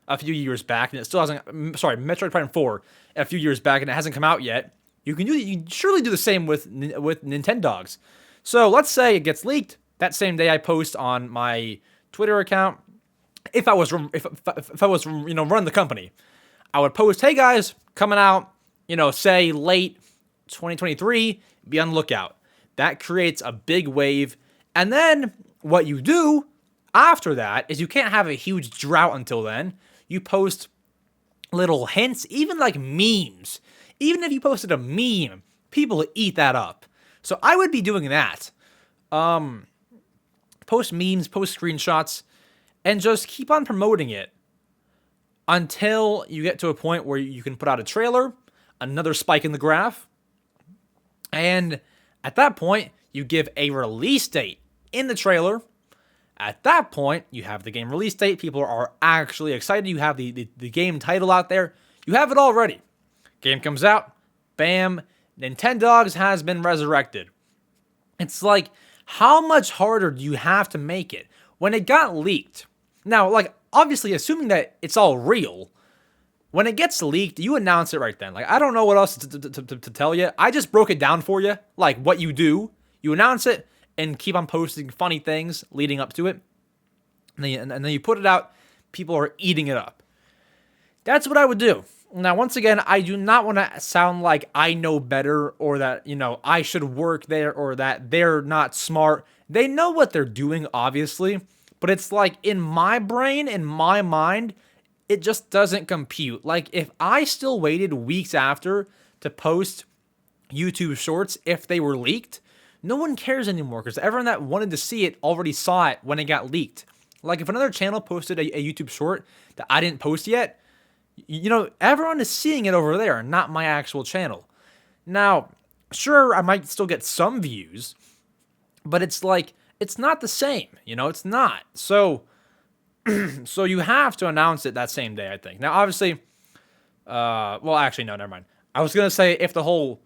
Speaker 1: a few years back, and it still hasn't, Metroid Prime 4 a few years back, and it hasn't come out yet, you can surely do the same with Nintendogs. So let's say it gets leaked. That same day I post on my Twitter account. If I was running the company, I would post, hey guys, coming out, say late 2023, be on the lookout. That creates a big wave. And then what you do after that is, you can't have a huge drought until then. You post little hints, even like memes. Even if you posted a meme, people eat that up. So I would be doing that. Post memes, post screenshots, and just keep on promoting it until you get to a point where you can put out a trailer, another spike in the graph, and at that point, you give a release date in the trailer. At that point, you have the game release date. People are actually excited. You have the game title out there. You have it all ready. Game comes out. Bam. Nintendogs has been resurrected. It's like, how much harder do you have to make it? When it got leaked, now, like, obviously, assuming that it's all real, when it gets leaked, you announce it right then. Like, I don't know what else to tell you. I just broke it down for you, like what you do. You announce it and keep on posting funny things leading up to it. And then you put it out. People are eating it up. That's what I would do. Now, once again, I do not want to sound like I know better or that, I should work there or that they're not smart. They know what they're doing, obviously. But it's like, in my brain, in my mind, it just doesn't compute. Like, if I still waited weeks after to post YouTube shorts if they were leaked, no one cares anymore because everyone that wanted to see it already saw it when it got leaked. Like, if another channel posted a YouTube short that I didn't post yet, everyone is seeing it over there, not my actual channel. Now, sure, I might still get some views, but it's like, it's not the same, it's not. So you have to announce it that same day, I think. Now, obviously, well, actually, no, never mind. I was going to say, if the whole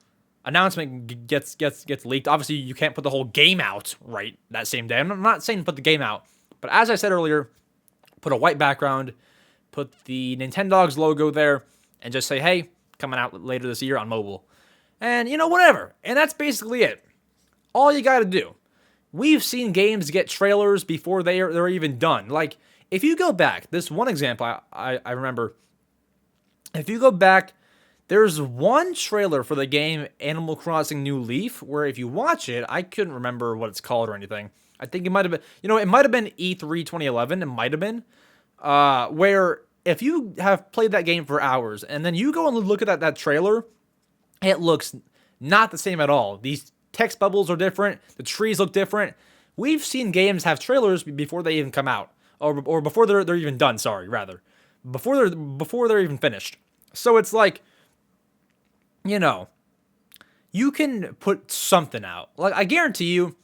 Speaker 1: announcement gets leaked, obviously, you can't put the whole game out, right, that same day. I'm not saying put the game out, but as I said earlier, put a white background, put the Nintendogs logo there, and just say, hey, coming out later this year on mobile. And, whatever. And that's basically it. All you got to do. We've seen games get trailers before they're even done. Like, if you go back, this one example I remember, if you go back, there's one trailer for the game Animal Crossing New Leaf, where if you watch it, I couldn't remember what it's called or anything. I think it might have been, it might have been E3 2011, it might have been, where if you have played that game for hours, and then you go and look at that trailer, it looks not the same at all. These text bubbles are different, the trees look different. We've seen games have trailers before they even come out, or before they're even done, before they're even finished. So it's like, you can put something out. Like, I guarantee you,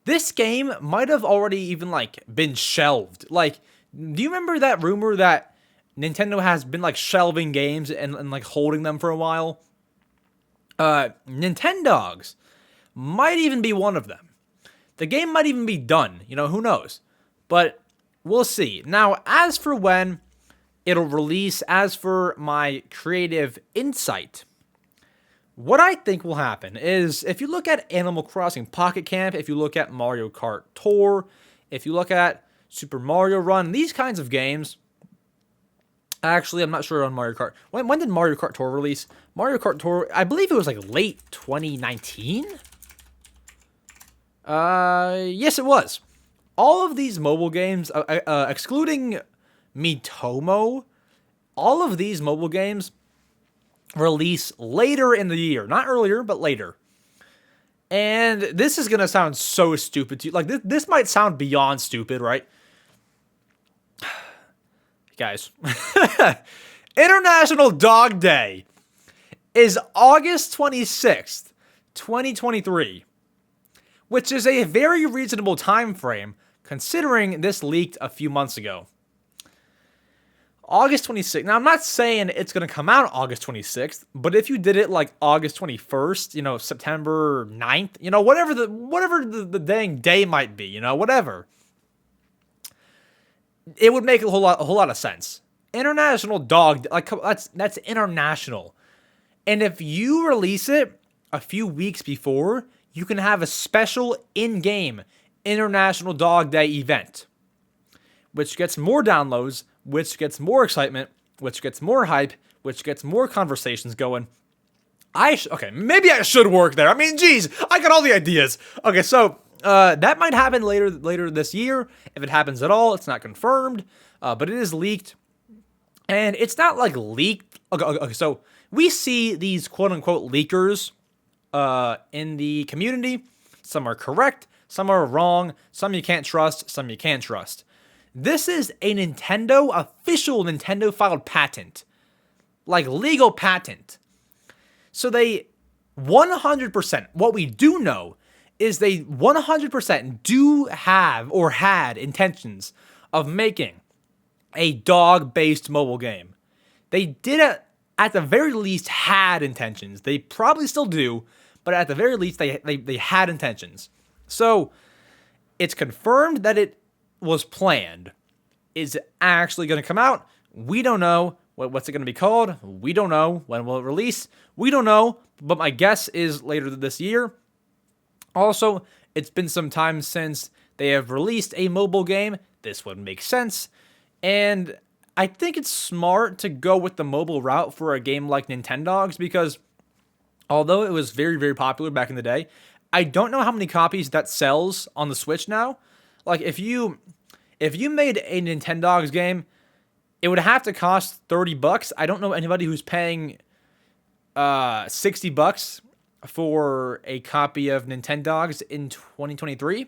Speaker 1: this game might have already even, like, been shelved. Like, do you remember that rumor that Nintendo has been, like, shelving games and like, holding them for a while? Nintendogs might even be one of them. The game might even be done. Who knows? But we'll see. Now, as for when it'll release, as for my creative insight, what I think will happen is, if you look at Animal Crossing Pocket Camp, if you look at Mario Kart Tour, if you look at Super Mario Run, these kinds of games, actually, I'm not sure on Mario Kart. When did Mario Kart Tour release? Mario Kart Tour, I believe it was like late 2019? Yes, it was. All of these mobile games, excluding Miitomo, all of these mobile games release later in the year. Not earlier, but later. And this is going to sound so stupid to you. Like, this might sound beyond stupid, right? Guys. International Dog Day is August 26th, 2023. Which is a very reasonable time frame, considering this leaked a few months ago. August 26th. Now, I'm not saying it's going to come out August 26th, but if you did it like August 21st, September 9th, whatever the dang day might be, whatever, it would make a whole lot of sense. International Dog, like, that's international. And if you release it a few weeks before, you can have a special in-game International Dog Day event, which gets more downloads, which gets more excitement, which gets more hype, which gets more conversations going. Okay, maybe I should work there. I mean, geez, I got all the ideas. Okay, so that might happen later this year. If it happens at all, it's not confirmed, but it is leaked. And it's not like leaked. Okay, so we see these quote-unquote leakers in the community. Some are correct, some are wrong, some you can't trust, some you can trust. This is a official Nintendo filed patent. Like legal patent. So they 100%, what we do know is they 100% do have or had intentions of making a dog-based mobile game. They did at the very least had intentions. They probably still do, but at the very least they had intentions. So it's confirmed that it was planned. Is it actually going to come out? We don't know. What's it going to be called? We don't know. When will it release? We don't know, but my guess is later this year. Also, it's been some time since they have released a mobile game. This would make sense. And I think it's smart to go with the mobile route for a game like Nintendogs because although it was very, very popular back in the day, I don't know how many copies that sells on the Switch now. Like, if you made a Nintendogs game, it would have to cost $30. I don't know anybody who's paying $60 for a copy of Nintendogs in 2023.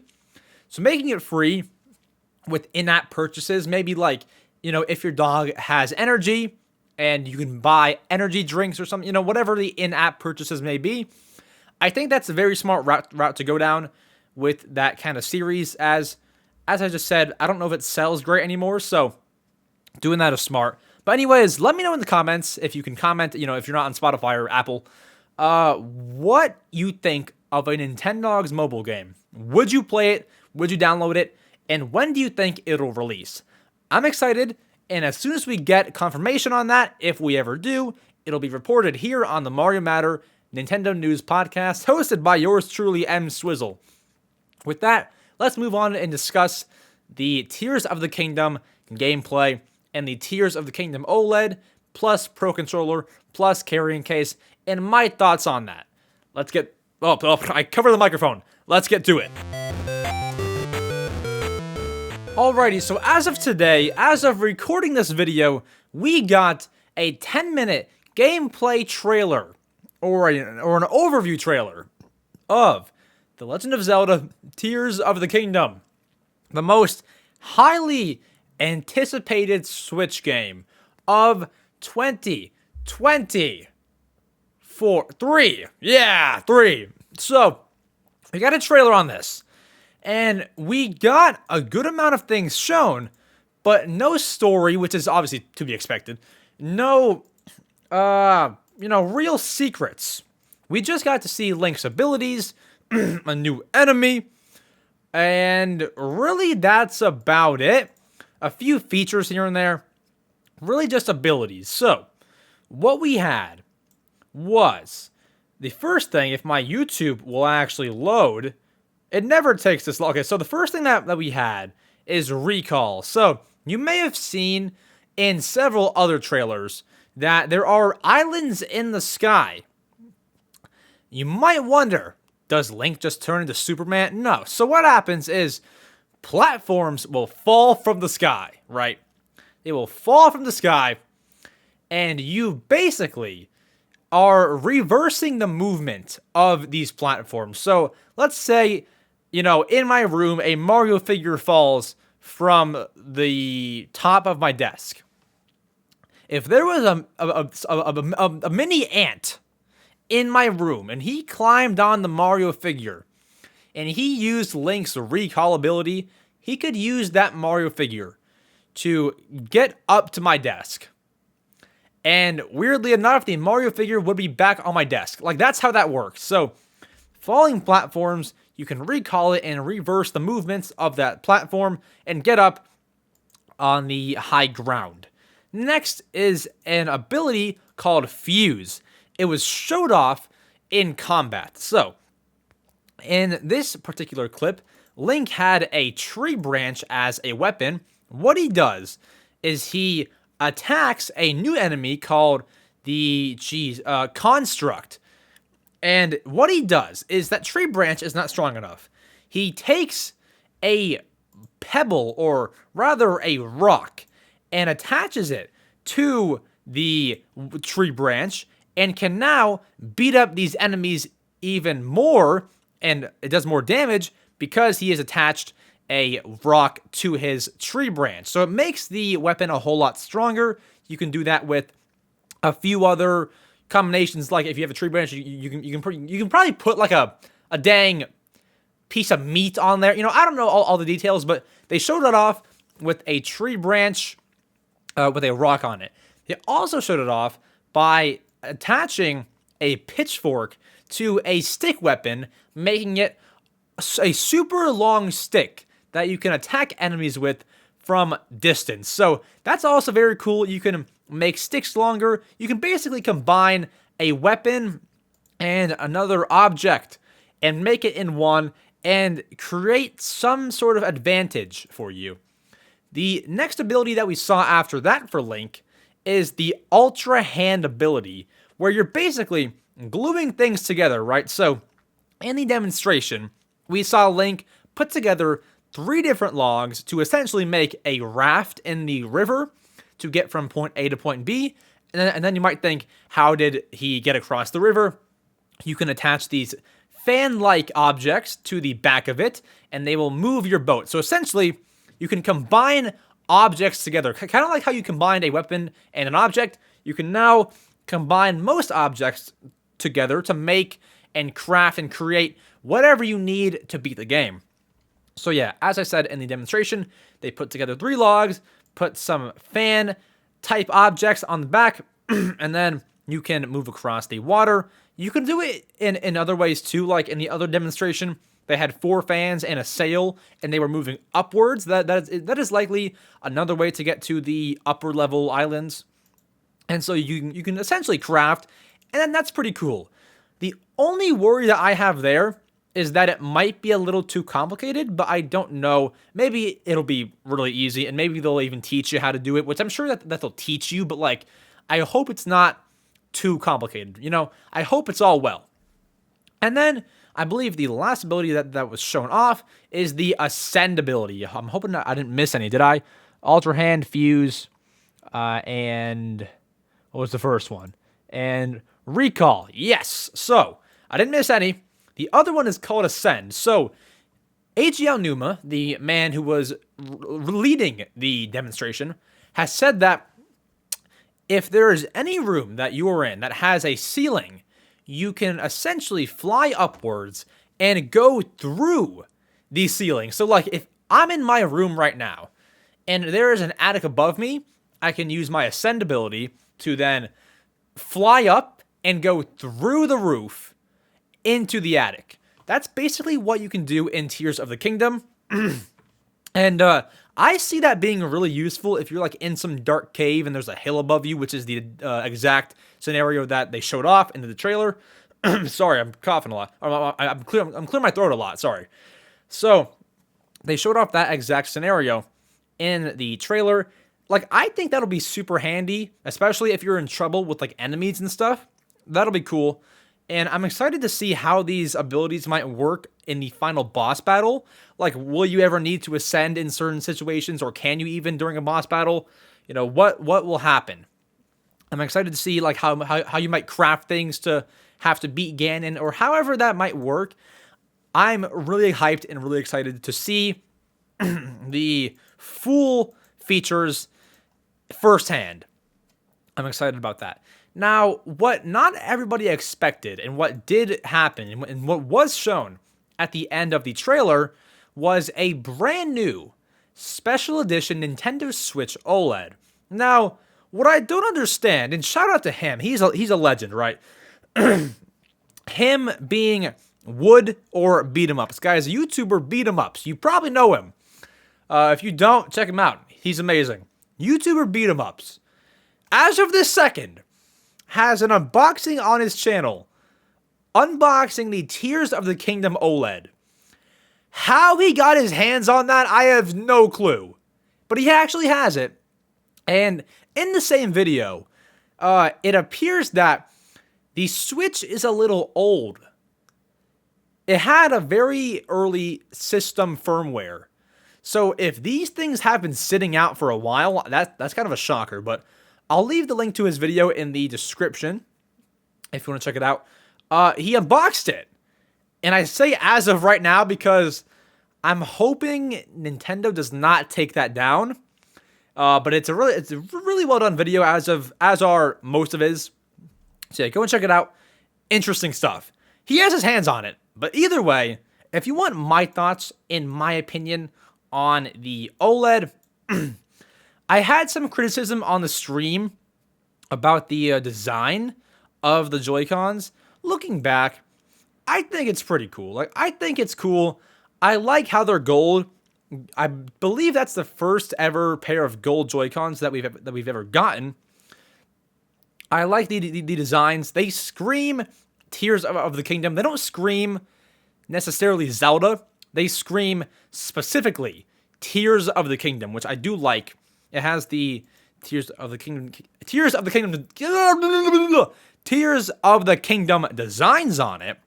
Speaker 1: So making it free with in-app purchases, maybe like, if your dog has energy and you can buy energy drinks or something, whatever the in-app purchases may be. I think that's a very smart route to go down with that kind of series. As I just said, I don't know if it sells great anymore, so doing that is smart. But anyways, let me know in the comments if you can comment, if you're not on Spotify or Apple, what you think of a Nintendogs mobile game. Would you play it? Would you download it? And when do you think it'll release? I'm excited, and as soon as we get confirmation on that, if we ever do, it'll be reported here on the Mario Matter Nintendo News Podcast, hosted by yours truly, EmSwizzle. With that, let's move on and discuss the Tears of the Kingdom gameplay and the Tears of the Kingdom OLED plus Pro Controller plus carrying case and my thoughts on that. Let's get... I cover the microphone. Let's get to it. Alrighty, so as of today, as of recording this video, we got a 10-minute gameplay trailer or an overview trailer of The Legend of Zelda Tears of the Kingdom, the most highly anticipated Switch game of 2023. Three. So, we got a trailer on this, and we got a good amount of things shown, but no story, which is obviously to be expected. No, real secrets. We just got to see Link's abilities, a new enemy, and really that's about it. A few features here and there, really just abilities. So, what we had was the first thing, if my YouTube will actually load, it never takes this long. Okay, so the first thing that we had is recall. So, you may have seen in several other trailers that there are islands in the sky. You might wonder, does Link just turn into Superman? No. So what happens is platforms will fall from the sky, right? They will fall from the sky, and you basically are reversing the movement of these platforms. So let's say, in my room, a Mario figure falls from the top of my desk. If there was a mini ant in my room and he climbed on the Mario figure and he used Link's recall ability, he could use that Mario figure to get up to my desk. And weirdly enough, the Mario figure would be back on my desk. Like, that's how that works. So, falling platforms, you can recall it and reverse the movements of that platform and get up on the high ground. Next is an ability called Fuse. It was showed off in combat. So, in this particular clip, Link had a tree branch as a weapon. What he does is he attacks a new enemy called the Construct. And what he does is that tree branch is not strong enough. He takes a pebble, or rather a rock, and attaches it to the tree branch and can now beat up these enemies even more, and it does more damage because he is attached a rock to his tree branch. So it makes the weapon a whole lot stronger. You can do that with a few other combinations. Like if you have a tree branch, you can probably put like a dang piece of meat on there. You know, I don't know all the details, but they showed it off with a tree branch with a rock on it. They also showed it off by attaching a pitchfork to a stick weapon, making it a super long stick that you can attack enemies with from distance. So that's also very cool. You can make sticks longer. You can basically combine a weapon and another object and make it in one and create some sort of advantage for you. The next ability that we saw after that for Link is the Ultra Hand ability, where you're basically gluing things together, right? So in the demonstration, we saw Link put together 3 different logs to essentially make a raft in the river to get from point A to point B. And then you might think, how did he get across the river? You can attach these fan-like objects to the back of it, and they will move your boat. So essentially, you can combine objects together. Kind of like how you combined a weapon and an object, you can now combine most objects together to make and craft and create whatever you need to beat the game. So yeah, as I said in the demonstration, they put together 3 logs, put some fan type objects on the back, and then you can move across the water. You can do it in other ways too, like in the other demonstration, they had 4 fans and a sail, and they were moving upwards. That is likely another way to get to the upper level islands. And so you can essentially craft, and then that's pretty cool. The only worry that I have there is that it might be a little too complicated, but I don't know. Maybe it'll be really easy, and maybe they'll even teach you how to do it, which I'm sure that they'll teach you, but like, I hope it's not too complicated. You know, I hope it's all well. And then I believe the last ability that was shown off is the Ascend ability. I'm hoping I didn't miss any, did I? Ultra Hand, Fuse, and what was the first one? And Recall. Yes. So I didn't miss any. The other one is called Ascend. So Eiji Aonuma, the man who was leading the demonstration, has said that if there is any room that you are in that has a ceiling, you can essentially fly upwards and go through the ceiling. So like if I'm in my room right now and there is an attic above me, I can use my Ascend ability to then fly up and go through the roof into the attic. That's basically what you can do in Tears of the Kingdom. And I see that being really useful if you're like in some dark cave and there's a hill above you, which is the exact scenario that they showed off into the trailer. Sorry, I'm coughing a lot. I'm clearing my throat a lot. Sorry. So they showed off that exact scenario in the trailer. Like, I think that'll be super handy, especially if you're in trouble with like enemies and stuff. That'll be cool. And I'm excited to see how these abilities might work in the final boss battle. Like, will you ever need to ascend in certain situations, or can you even during a boss battle? You know, what will happen? I'm excited to see like how you might craft things to have to beat Ganon, or however that might work. I'm really hyped and really excited to see the full features firsthand. I'm excited about that. Now, what not everybody expected and what did happen and what was shown at the end of the trailer was a brand new special edition Nintendo Switch OLED. Now, what I don't understand, and shout out to him, he's a legend, right? Him being Wood or Beat 'em Ups. Guys, YouTuber Beat 'em Ups. You probably know him. If you don't, check him out. He's amazing. YouTuber Beat 'em Ups, as of this second, has an unboxing on his channel, unboxing the Tears of the Kingdom OLED. How he got his hands on that, I have no clue. But he actually has it. And in the same video, it appears that the Switch is a little old. It had a very early system firmware. So if these things have been sitting out for a while, that's kind of a shocker, but I'll leave the link to his video in the description if you want to check it out. He unboxed it. And I say as of right now because I'm hoping Nintendo does not take that down. But it's a really well done video as are most of his. So yeah, go and check it out. Interesting stuff. He has his hands on it. But either way, if you want my thoughts, in my opinion, on the OLED, I had some criticism on the stream about the design of the Joy-Cons. Looking back, I think it's pretty cool. Like, I think it's cool. I like how they're gold. I believe that's the first ever pair of gold Joy-Cons that we've ever gotten. I like the designs. They scream Tears of the Kingdom. They don't scream necessarily Zelda. They scream specifically Tears of the Kingdom, which I do like. It has the Tears of the Kingdom designs on it.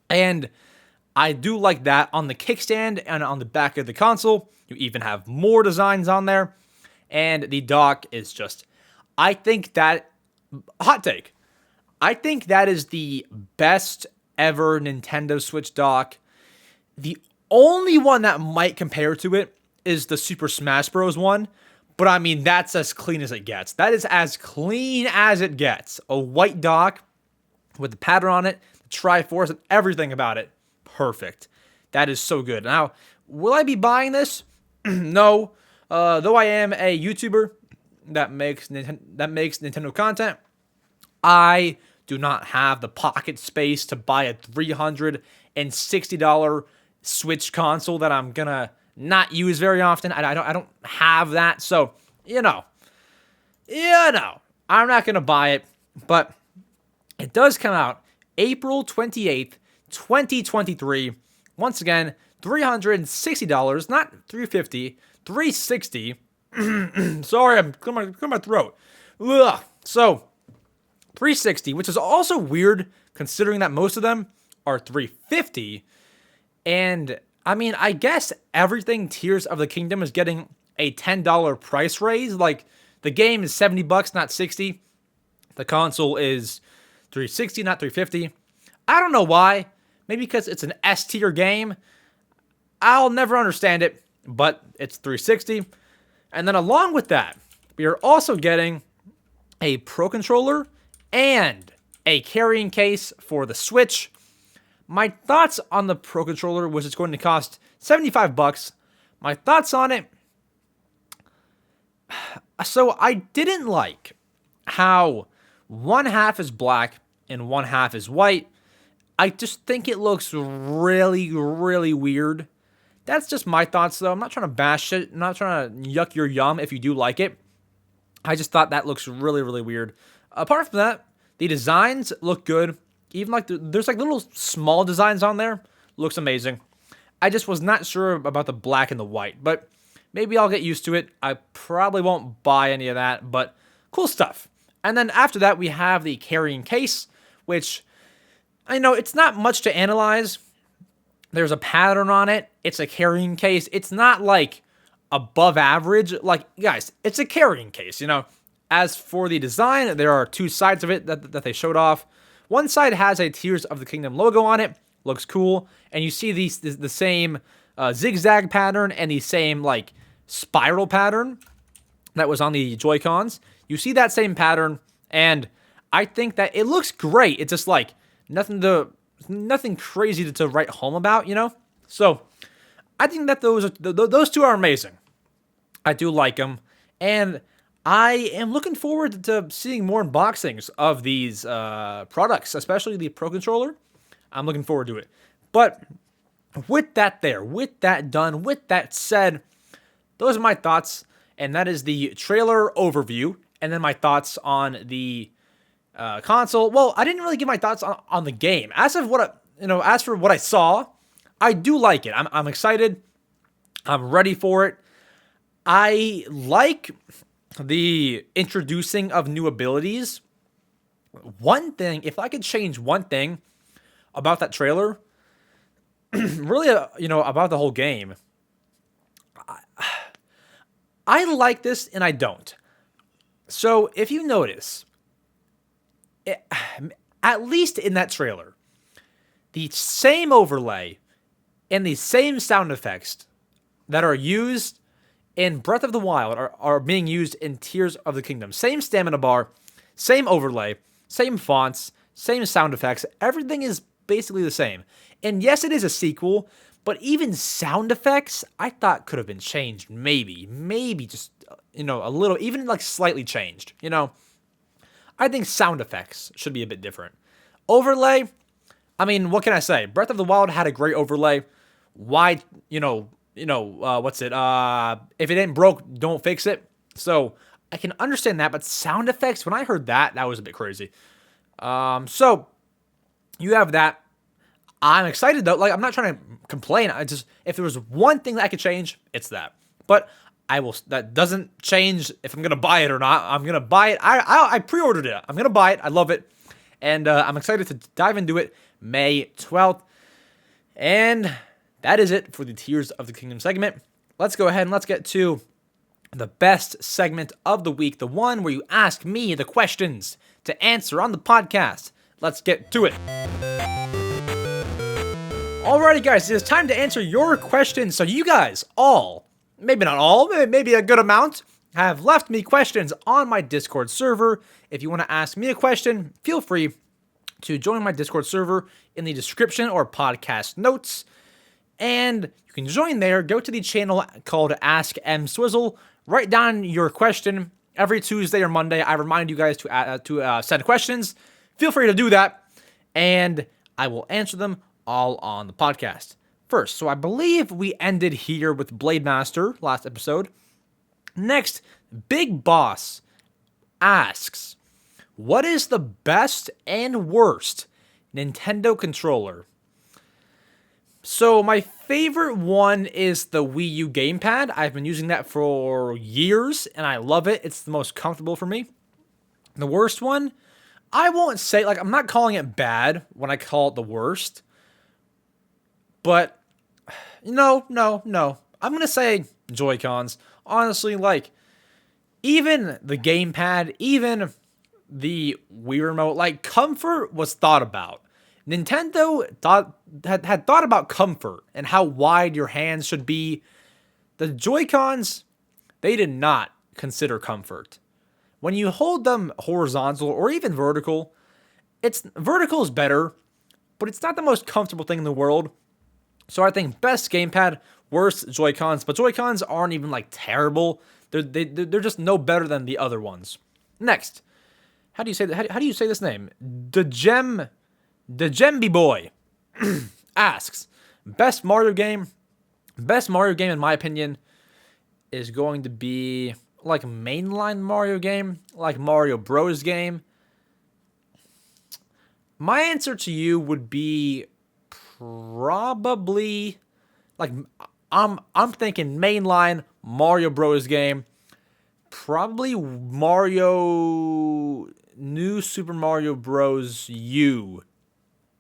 Speaker 1: And I do like that on the kickstand and on the back of the console. You even have more designs on there. And the dock is just, I think that, hot take, I think that is the best ever Nintendo Switch dock. The only one that might compare to it is the Super Smash Bros. One. But I mean, that's as clean as it gets. That is as clean as it gets. A white dock with the pattern on it, the Triforce, and everything about it. Perfect. That is so good. Now, will I be buying this? No. Though I am a YouTuber that makes Nintendo content, I do not have the pocket space to buy a $360 Switch console that I'm gonna not use very often. I don't have that, so I'm not gonna buy it. But it does come out April 28th, 2023. Once again, $360, not $350, $360. Sorry, I'm clearing my throat. Ugh. So, $360, which is also weird considering that most of them are $350. And I mean, I guess everything Tears of the Kingdom is getting a $10 price raise. Like, the game is $70, not $60. The console is $360, not $350. I don't know why. Maybe because it's an S-tier game. I'll never understand it, but it's $360. And then along with that, we are also getting a Pro Controller and a carrying case for the Switch. My thoughts on the Pro Controller was it's going to cost $75. My thoughts on it. So I didn't like how one half is black and one half is white. I just think it looks really, really weird. That's just my thoughts, though. I'm not trying to bash it. I'm not trying to yuck your yum if you do like it. I just thought that looks really, really weird. Apart from that, the designs look good. Even like there's like little small designs on there. Looks amazing. I just was not sure about the black and the white, but maybe I'll get used to it. I probably won't buy any of that, but cool stuff. And then after that, we have the carrying case, which I know it's not much to analyze. There's a pattern on it. It's a carrying case. It's not like above average. Like, guys, it's a carrying case, you know. As for the design, there are two sides of it that they showed off. One side has a Tears of the Kingdom logo on it. Looks cool. And you see the same zigzag pattern and the same, like, spiral pattern that was on the Joy-Cons. You see that same pattern, and I think that it looks great. It's just, like, nothing crazy to write home about, you know? So, I think that those two are amazing. I do like them. And I am looking forward to seeing more unboxings of these products, especially the Pro Controller. I'm looking forward to it. But with that done, with that said, those are my thoughts. And that is the trailer overview. And then my thoughts on the console. Well, I didn't really give my thoughts on the game. As for what I saw, I do like it. I'm excited. I'm ready for it. I like the introducing of new abilities. One thing, if I could change one thing about that trailer, really, about the whole game, I like this and I don't. So if you notice, at least in that trailer, the same overlay and the same sound effects that are used in Breath of the Wild are being used in Tears of the Kingdom. Same stamina bar, same overlay, same fonts, same sound effects. Everything is basically the same. And yes, it is a sequel, but even sound effects, I thought could have been changed. Maybe just, a little, even like slightly changed, I think sound effects should be a bit different. Overlay, I mean, what can I say? Breath of the Wild had a great overlay. Why, what's it? If it ain't broke, don't fix it. So I can understand that, but sound effects, when I heard that was a bit crazy. So you have that. I'm excited though. Like, I'm not trying to complain. If there was one thing that I could change, it's that. But that doesn't change if I'm gonna buy it or not. I'm gonna buy it. I pre-ordered it. I'm gonna buy it. I love it, and I'm excited to dive into it May 12th. And that is it for the Tears of the Kingdom segment. Let's go ahead and let's get to the best segment of the week, the one where you ask me the questions to answer on the podcast. Let's get to it. Alrighty, guys, it is time to answer your questions. So you guys all, maybe not all, maybe a good amount, have left me questions on my Discord server. If you want to ask me a question, feel free to join my Discord server in the description or podcast notes. And you can join there. Go to the channel called Ask EmSwizzle. Write down your question. Every Tuesday or Monday, I remind you guys to send questions. Feel free to do that, and I will answer them all on the podcast. First, so I believe we ended here with Blade Master last episode. Next, Big Boss asks, what is the best and worst Nintendo controller? So my favorite one is the Wii U gamepad. I've been using that for years, and I love it. It's the most comfortable for me. The worst one, I won't say, I'm not calling it bad when I call it the worst. But, no. I'm going to say Joy-Cons. Honestly, even the gamepad, even the Wii Remote, comfort was thought about. Nintendo had thought about comfort and how wide your hands should be. The Joy-Cons, they did not consider comfort. When you hold them horizontal or even vertical, vertical is better, but it's not the most comfortable thing in the world. So I think best gamepad, worst Joy-Cons, but Joy-Cons aren't even terrible. They're just no better than the other ones. Next, how do you say that? How do you say this name? The Gemby Boy asks, best Mario game. Best Mario game, in my opinion, is going to be mainline Mario game, Mario Bros game. My answer to you would be probably I'm thinking mainline Mario Bros game. Probably New Super Mario Bros. U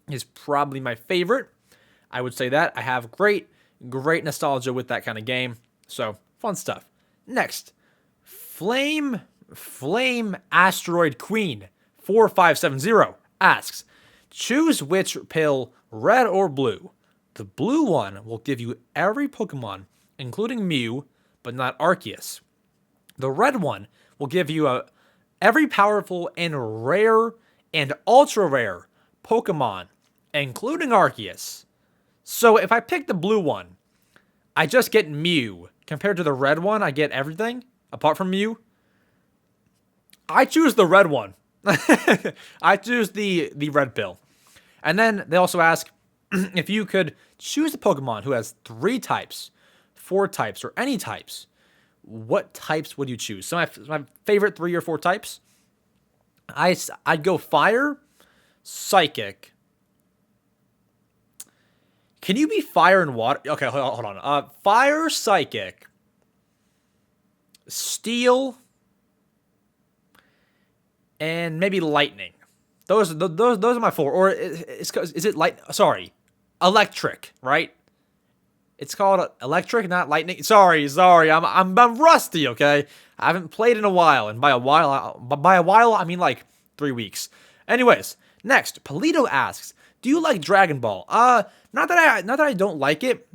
Speaker 1: is probably my favorite. I would say that. I have great nostalgia with that kind of game. So, fun stuff. Next, Flame Asteroid Queen 4570 asks, choose which pill, red or blue. The blue one will give you every Pokemon, including Mew, but not Arceus. The red one will give you every powerful and rare and ultra rare Pokemon, including Arceus. So if I pick the blue one, I just get Mew. Compared to the red one, I get everything apart from Mew. I choose the red one. I choose the red pill. And then they also ask if you could choose a Pokemon who has 3 types, 4 types, or any types, what types would you choose? So my favorite 3 or 4 types, I'd go Fire, Psychic. Can you be Fire and Water? Okay, hold on. Fire, Psychic, Steel, and maybe Lightning. Those are my 4. Or is it Electric, right? It's called Electric, not Lightning. Sorry. I'm rusty, okay? I haven't played in a while, and by a while I mean 3 weeks. Anyways, next, Polito asks, Do you like Dragon Ball? Not that I don't like it,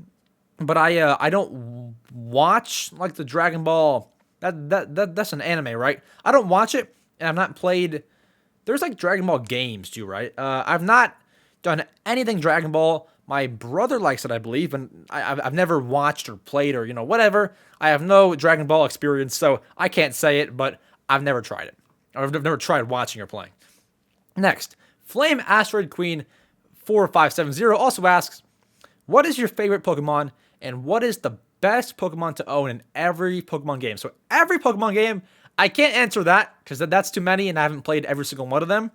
Speaker 1: but I don't watch like the Dragon Ball. That's an anime, right? I don't watch it, and I've not played. There's like Dragon Ball games too, right? I've not done anything Dragon Ball. My brother likes it, I believe, and I've never watched or played or whatever. I have no Dragon Ball experience, so I can't say it. But I've never tried it. I've never tried watching or playing. Next, Flame Asteroid Queen 4570 also asks, what is your favorite Pokemon, and what is the best Pokemon to own in every Pokemon game? So every Pokemon game, I can't answer that because that's too many and I haven't played every single one of them.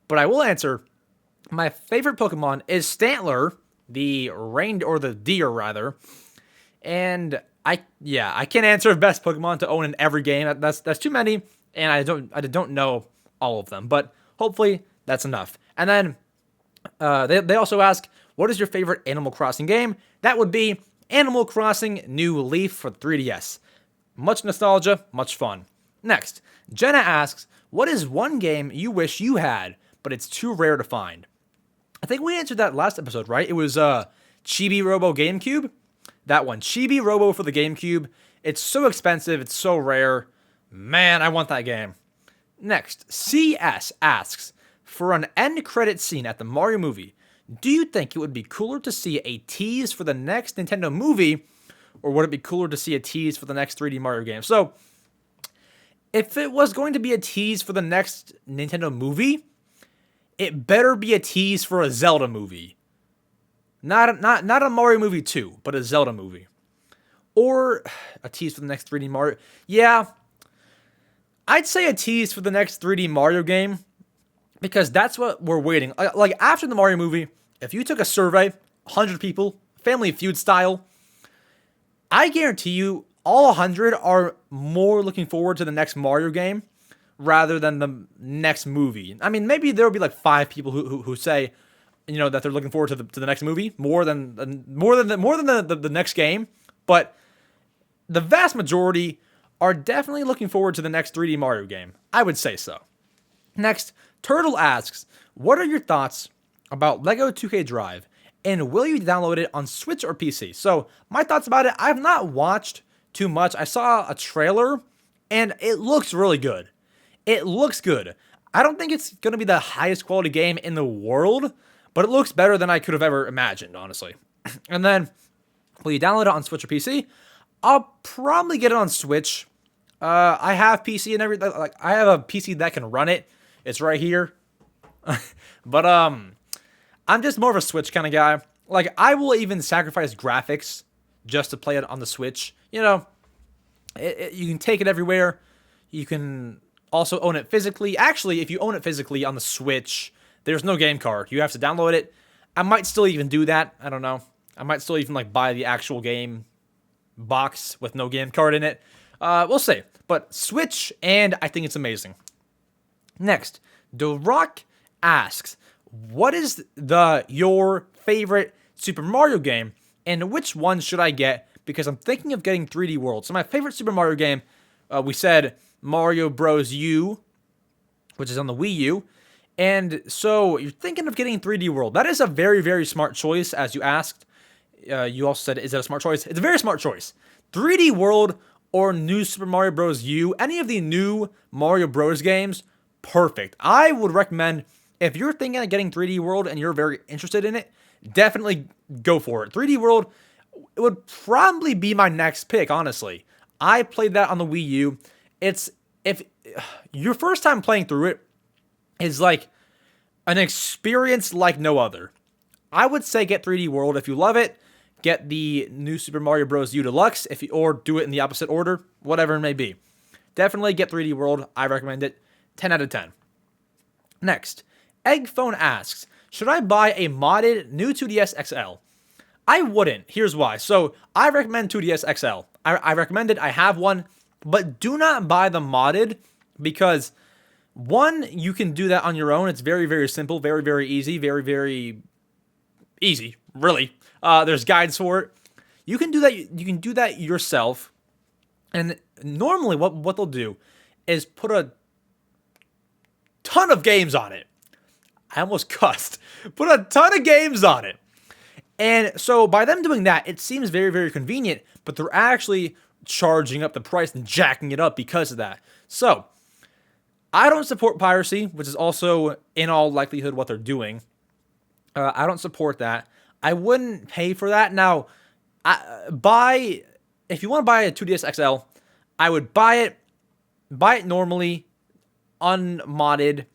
Speaker 1: But I will answer, my favorite Pokemon is Stantler, the deer rather. And I can't answer best Pokemon to own in every game. That's too many, and I don't know all of them. But hopefully that's enough. And then they also ask, what is your favorite Animal Crossing game? That would be Animal Crossing New Leaf for 3DS. Much nostalgia, much fun. Next, Jenna asks, what is one game you wish you had, but it's too rare to find? I think we answered that last episode, right? It was Chibi Robo GameCube. That one, Chibi Robo for the GameCube. It's so expensive, it's so rare. Man, I want that game. Next, CS asks, for an end credit scene at the Mario movie, do you think it would be cooler to see a tease for the next Nintendo movie, or would it be cooler to see a tease for the next 3D Mario game? So, if it was going to be a tease for the next Nintendo movie, it better be a tease for a Zelda movie. Not a Mario movie 2, but a Zelda movie. Or a tease for the next 3D Mario. Yeah, I'd say a tease for the next 3D Mario game, because that's what we're waiting. Like, after the Mario movie, if you took a survey, 100 people, Family Feud style, I guarantee you all 100 are more looking forward to the next Mario game rather than the next movie. I mean, maybe there'll be like 5 people who say, that they're looking forward to the next movie more than the next game, but the vast majority are definitely looking forward to the next 3D Mario game. I would say so. Next, Turtle asks, what are your thoughts about Lego 2K Drive, and will you download it on Switch or PC? So, my thoughts about it, I've not watched too much. I saw a trailer, and it looks really good. It looks good. I don't think it's going to be the highest quality game in the world, but it looks better than I could have ever imagined, honestly. And then, will you download it on Switch or PC? I'll probably get it on Switch. I have PC and everything. Like, I have a PC that can run it. It's right here. But I'm just more of a Switch kind of guy. Like, I will even sacrifice graphics just to play it on the Switch. You can take it everywhere. You can also own it physically. Actually, if you own it physically on the Switch, there's no game card. You have to download it. I might still even do that. I don't know. I might still even buy the actual game box with no game card in it. We'll see. But Switch, and I think it's amazing. Next, The Rock asks, what is your favorite Super Mario game, and which one should I get? Because I'm thinking of getting 3D World. So my favorite Super Mario game, we said Mario Bros. U, which is on the Wii U. And so you're thinking of getting 3D World. That is a very, very smart choice, as you asked. You also said, is that a smart choice? It's a very smart choice. 3D World or New Super Mario Bros. U, any of the new Mario Bros. Games, perfect. I would recommend, if you're thinking of getting 3D World and you're very interested in it, definitely go for it. 3D World, it would probably be my next pick, honestly. I played that on the Wii U. If your first time playing through it is like an experience like no other, I would say get 3D World. If you love it, get the New Super Mario Bros. U Deluxe, or do it in the opposite order, whatever it may be. Definitely get 3D World. I recommend it. 10 out of 10. Next, Eggphone asks, should I buy a modded new 2DS XL? I wouldn't. Here's why. So, I recommend 2DS XL. I recommend it. I have one. But do not buy the modded, because one, you can do that on your own. It's very, very simple, very, very easy, very, very easy, really. There's guides for it. You can do that. You can do that yourself. And normally, what they'll do is put a ton of games on it. I almost cussed. Put a ton of games on it. And so by them doing that, it seems very, very convenient, but they're actually charging up the price and jacking it up because of that. So I don't support piracy, which is also in all likelihood what they're doing. I don't support that. I wouldn't pay for that. Now, if you want to buy a 2DS XL, I would buy it normally, unmodded,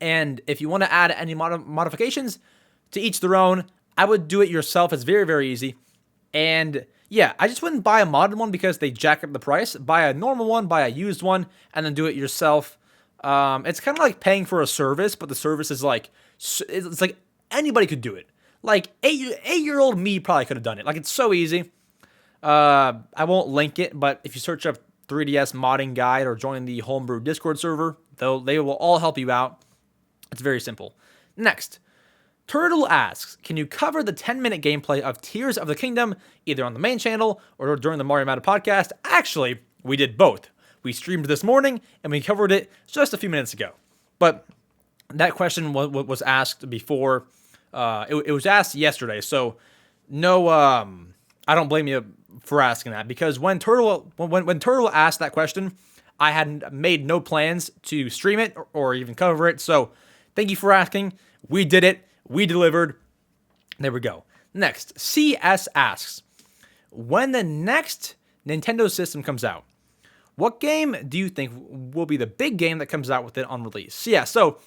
Speaker 1: and if you want to add any modifications, to each their own. I would do it yourself. It's very, very easy. And yeah, I just wouldn't buy a modded one because they jack up the price. Buy a normal one, buy a used one, and then do it yourself. It's kind of like paying for a service, but the service is like, it's like anybody could do it. Like 8-year-old me probably could have done it. Like, it's so easy. I won't link it, but if you search up 3DS modding guide or join the Homebrew Discord server, they will all help you out. It's very simple. Next, Turtle asks, can you cover the 10-minute gameplay of Tears of the Kingdom, either on the main channel or during the Mario Matter podcast? Actually, we did both. We streamed this morning, and we covered it just a few minutes ago. But that question was asked before. It was asked yesterday, so no, I don't blame you for asking that, because when Turtle asked that question, I had made no plans to stream it or even cover it, so thank you for asking. We did it. We delivered. There we go. Next, CS asks, when the next Nintendo system comes out, what game do you think will be the big game that comes out with it on release? Yeah, so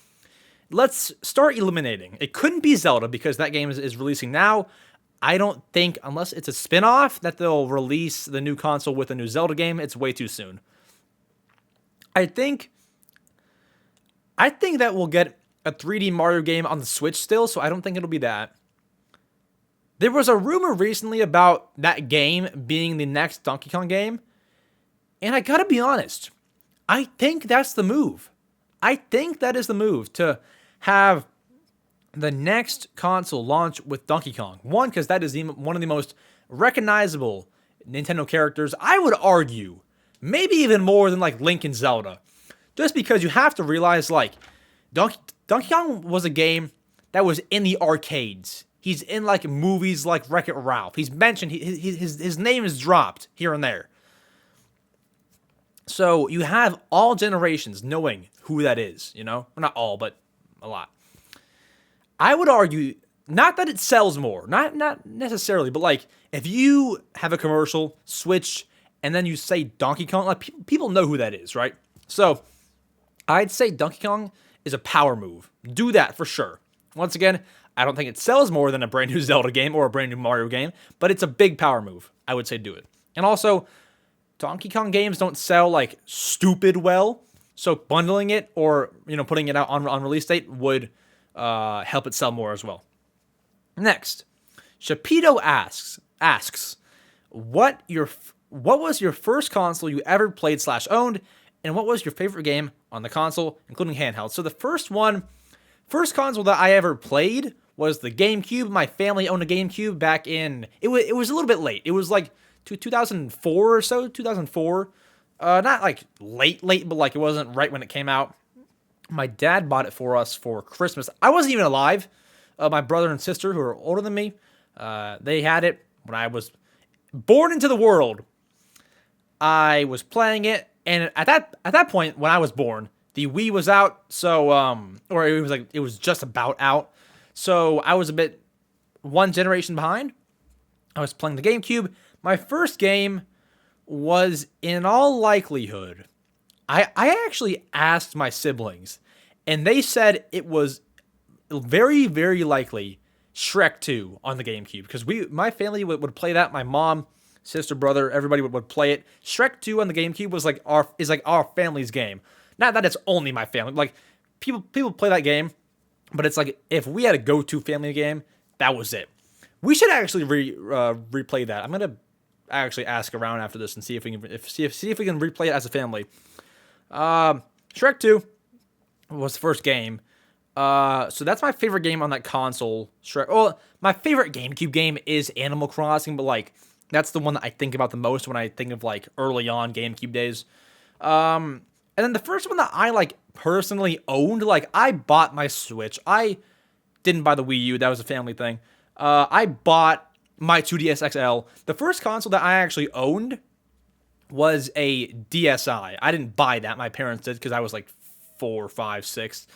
Speaker 1: let's start eliminating. It couldn't be Zelda because that game is releasing now. I don't think, unless it's a spin-off, that they'll release the new console with a new Zelda game. It's way too soon. I think that we'll get a 3D Mario game on the Switch still, so I don't think it'll be that. There was a rumor recently about that game being the next Donkey Kong game, and I gotta be honest, I think that's the move. I think that is the move, to have the next console launch with Donkey Kong. One, because that is one of the most recognizable Nintendo characters. I would argue, maybe even more than like Link and Zelda. Just because you have to realize, like, Donkey Kong was a game that was in the arcades. He's in like movies like Wreck-It Ralph. He's mentioned, his name is dropped here and there. So you have all generations knowing who that is, you know? Well, not all, but a lot. I would argue, not that it sells more, not necessarily, but like, if you have a commercial, Switch, and then you say Donkey Kong, like, people know who that is, right? So I'd say Donkey Kong is a power move. Do that for sure. Once again, I don't think it sells more than a brand new Zelda game or a brand new Mario game, but it's a big power move. I would say do it. And also, Donkey Kong games don't sell like stupid well, so bundling it or, you know, putting it out on release date would help it sell more as well. Next, Shapito asks, what was your first console you ever played / owned, and what was your favorite game on the console, including handheld? So the first console that I ever played was the GameCube. My family owned a GameCube back in, it was a little bit late. It was like 2004 or so, 2004. Not like late, but like it wasn't right when it came out. My dad bought it for us for Christmas. I wasn't even alive. My brother and sister, who are older than me, they had it when I was born into the world. I was playing it, and at that point, when I was born, the Wii was out, so or it was just about out. So I was a bit one generation behind. I was playing the GameCube. My first game was, in all likelihood, I actually asked my siblings, and they said it was very, very likely Shrek 2 on the GameCube, because my family would play that. My mom, sister, brother, everybody would play it. Shrek 2 on the GameCube was like our family's game. Not that it's only my family. Like, people play that game, but it's like, if we had a go-to family game, that was it. We should actually replay that. I'm gonna actually ask around after this and see if we can see if we can replay it as a family. Shrek 2 was the first game. So that's my favorite game on that console. Shrek. Well, my favorite GameCube game is Animal Crossing, but like, that's the one that I think about the most when I think of like early on GameCube days. And then the first one that I like personally owned. Like, I bought my Switch. I didn't buy the Wii U. That was a family thing. I bought my 2DS XL. The first console that I actually owned was a DSi. I didn't buy that. My parents did because I was like 4, 5, 6.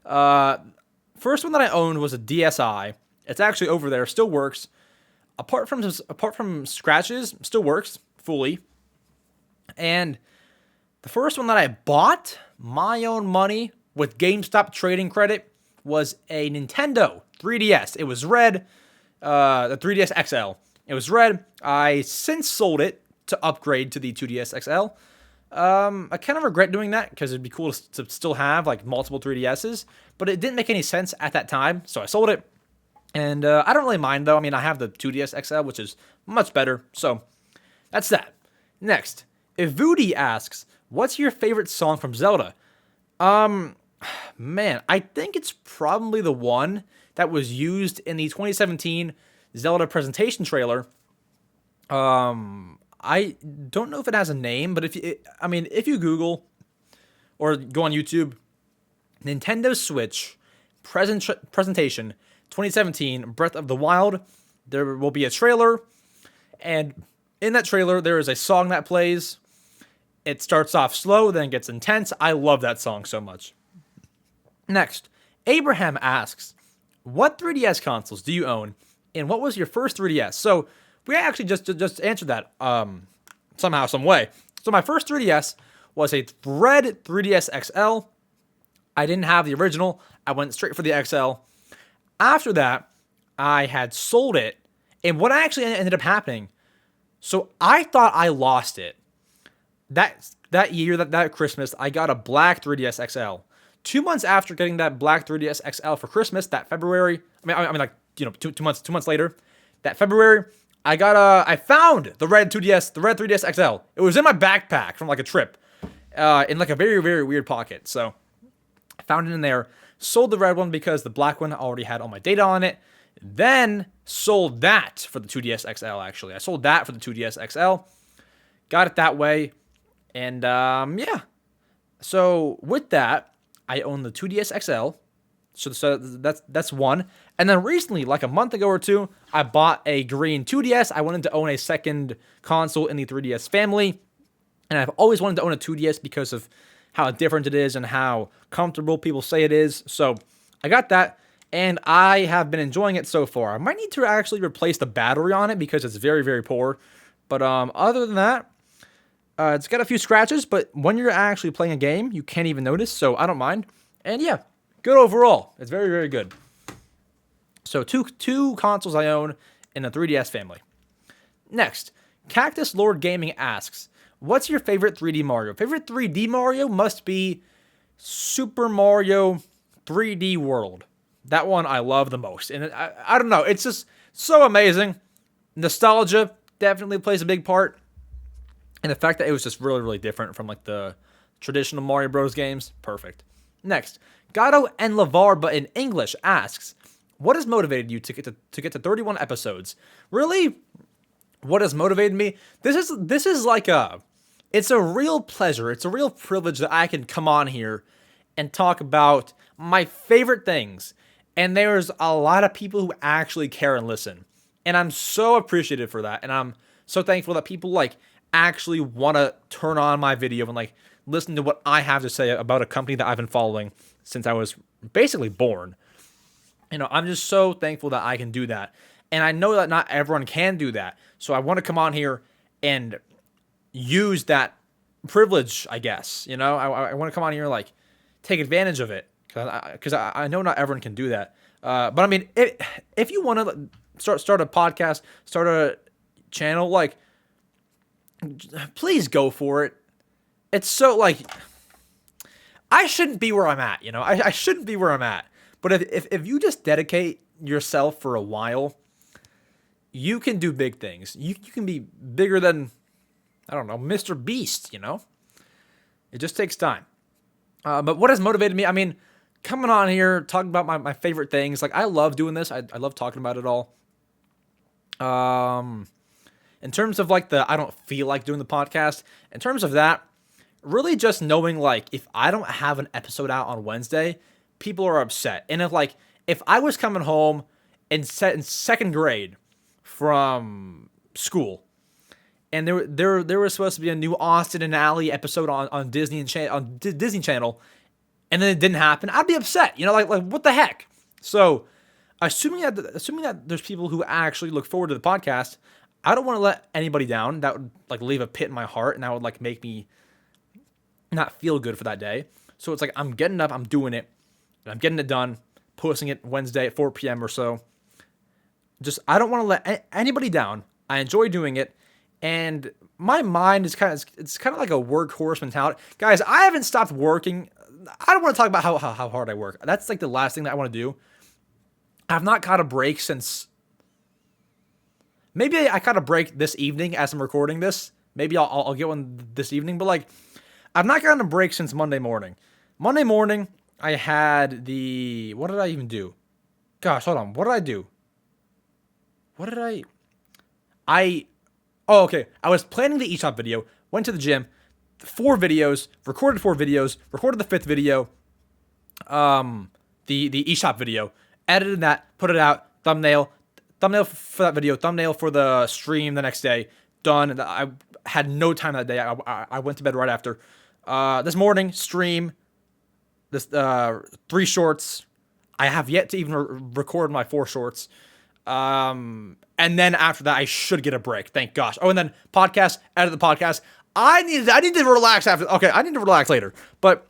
Speaker 1: First one that I owned was a DSi. It's actually over there. Still works. Apart from scratches, still works fully. And the first one that I bought, my own money, with GameStop trading credit, was a Nintendo 3DS. It was red, the 3DS XL. It was red. I since sold it to upgrade to the 2DS XL. I kind of regret doing that because it'd be cool to still have like multiple 3DSs, but it didn't make any sense at that time, so I sold it. And I don't really mind though. I mean, I have the 2DS XL, which is much better, so that's that. Next, Ivudi asks, what's your favorite song from Zelda? Man, I think it's probably the one that was used in the 2017 Zelda presentation trailer. I don't know if it has a name, but if you Google or go on YouTube, Nintendo Switch presentation 2017 Breath of the Wild, there will be a trailer, and in that trailer there is a song that plays. It starts off slow, then gets intense. I love that song so much. Next, Abraham asks, what 3DS consoles do you own, and what was your first 3DS? So we actually just answered that somehow, some way. So my first 3DS was a red 3DS XL. I didn't have the original. I went straight for the XL. After that, I had sold it, and what actually ended up happening, so I thought I lost it. That year, that Christmas, I got a black 3DS XL. 2 months after getting that black 3DS XL for Christmas, that February, two months later, that February, I found the red 3DS XL. It was in my backpack from like a trip, in like a very, very weird pocket. So I found it in there, sold the red one because the black one already had all my data on it, then sold that for the 2DS XL, actually. I sold that for the 2DS XL, got it that way, and yeah. So with that, I own the 2DS XL, so that's one. And then recently, like a month ago or two, I bought a green 2DS. I wanted to own a second console in the 3DS family, and I've always wanted to own a 2DS because of how different it is and how comfortable people say it is. So I got that, and I have been enjoying it so far. I might need to actually replace the battery on it because it's very, very poor. But other than that, it's got a few scratches, but when you're actually playing a game, you can't even notice, so I don't mind. And yeah, good overall. It's very, very good. So two consoles I own in the 3DS family. Next, Cactus Lord Gaming asks, what's your favorite 3D Mario? Favorite 3D Mario must be Super Mario 3D World. That one I love the most. And I don't know, it's just so amazing. Nostalgia definitely plays a big part. And the fact that it was just really, really different from like the traditional Mario Bros. Games, perfect. Next, Gato and Lavar, but in English, asks, what has motivated you to get to 31 episodes? Really? What has motivated me? This is like it's a real pleasure. It's a real privilege that I can come on here and talk about my favorite things. And there's a lot of people who actually care and listen. And I'm so appreciative for that. And I'm so thankful that people like actually want to turn on my video and like listen to what I have to say about a company that I've been following since I was basically born. You know, I'm just so thankful that I can do that. And I know that not everyone can do that. So I want to come on here and use that privilege, I guess. You know, I want to come on here and like take advantage of it because I know not everyone can do that. But I mean, if you want to start a podcast, start a channel, like, please go for it. It's so like, I shouldn't be where I'm at, you know. I shouldn't be where I'm at. But if you just dedicate yourself for a while, you can do big things. You can be bigger than, I don't know, Mr. Beast, you know. It just takes time. But what has motivated me? I mean, coming on here, talking about my favorite things. Like, I love doing this. I love talking about it all. In terms of like I don't feel like doing the podcast. In terms of that, really just knowing like if I don't have an episode out on Wednesday, people are upset. And if I was coming home in second grade from school, and there was supposed to be a new Austin and Ally episode on Disney Disney Channel, and then it didn't happen, I'd be upset. Like what the heck? So, assuming that there's people who actually look forward to the podcast, I don't want to let anybody down. That would like leave a pit in my heart, and that would like make me not feel good for that day. So it's like I'm getting up, I'm doing it, and I'm getting it done, posting it Wednesday at 4 p.m. or so. Just I don't want to let anybody down. I enjoy doing it, and my mind is kind of like a workhorse mentality. Guys, I haven't stopped working. I don't want to talk about how hard I work. That's like the last thing that I want to do. I've not caught a break since. Maybe I caught a break this evening as I'm recording this. Maybe I'll get one this evening, but like I've not gotten a break since Monday morning. Monday morning, I had what did I even do? Gosh, hold on. What did I do? Oh, okay. I was planning the eShop video, went to the gym, 4 videos, recorded 4 videos, recorded the 5th video, the eShop video, edited that, put it out, thumbnail for that video, thumbnail for the stream the next day, done. I had no time that day. I went to bed right after. This morning, stream, this 3 shorts. I have yet to even record my 4 shorts. And then after that, I should get a break. Thank gosh. Oh, and then podcast, edit the podcast. I need to relax after. Okay, I need to relax later. But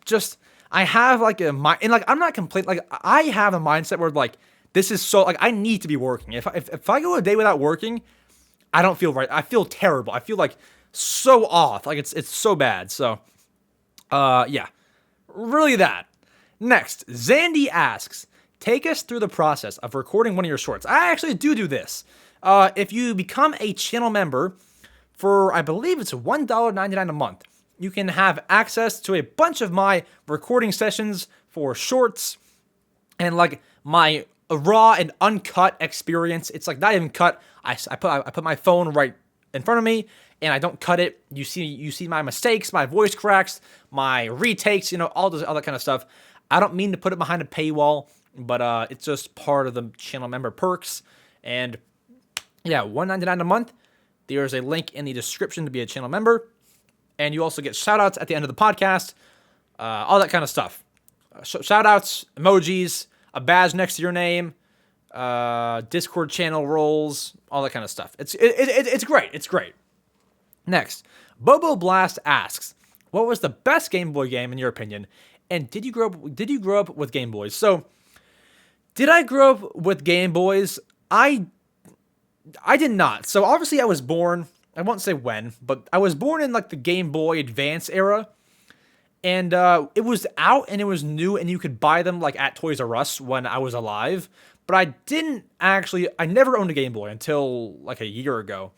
Speaker 1: just I have like a mind, and like I'm not complaining. Like I have a mindset where like this is so like I need to be working. If I go a day without working, I don't feel right. I feel terrible. I feel like so off. Like it's so bad. So yeah, really that. Next, Zandy asks, take us through the process of recording one of your shorts. I actually do this. If you become a channel member for, I believe it's $1.99 a month, you can have access to a bunch of my recording sessions for shorts and like my raw and uncut experience. It's like not even cut. I put my phone right in front of me and I don't cut it. You see my mistakes, my voice cracks, my retakes, all that kind of stuff. I don't mean to put it behind a paywall, but it's just part of the channel member perks. And yeah, $1.99 a month. There's a link in the description to be a channel member. And you also get shoutouts at the end of the podcast. All that kind of stuff. Shoutouts, emojis, a badge next to your name, Discord channel roles, all that kind of stuff. It's great. It's great. Next, Bobo Blast asks, what was the best Game Boy game in your opinion? And did you grow up with Game Boys? So, did I grow up with Game Boys? I did not. So obviously I was born, I won't say when, but I was born in like the Game Boy Advance era. And it was out and it was new and you could buy them like at Toys R Us when I was alive. But I never owned a Game Boy until like a year ago.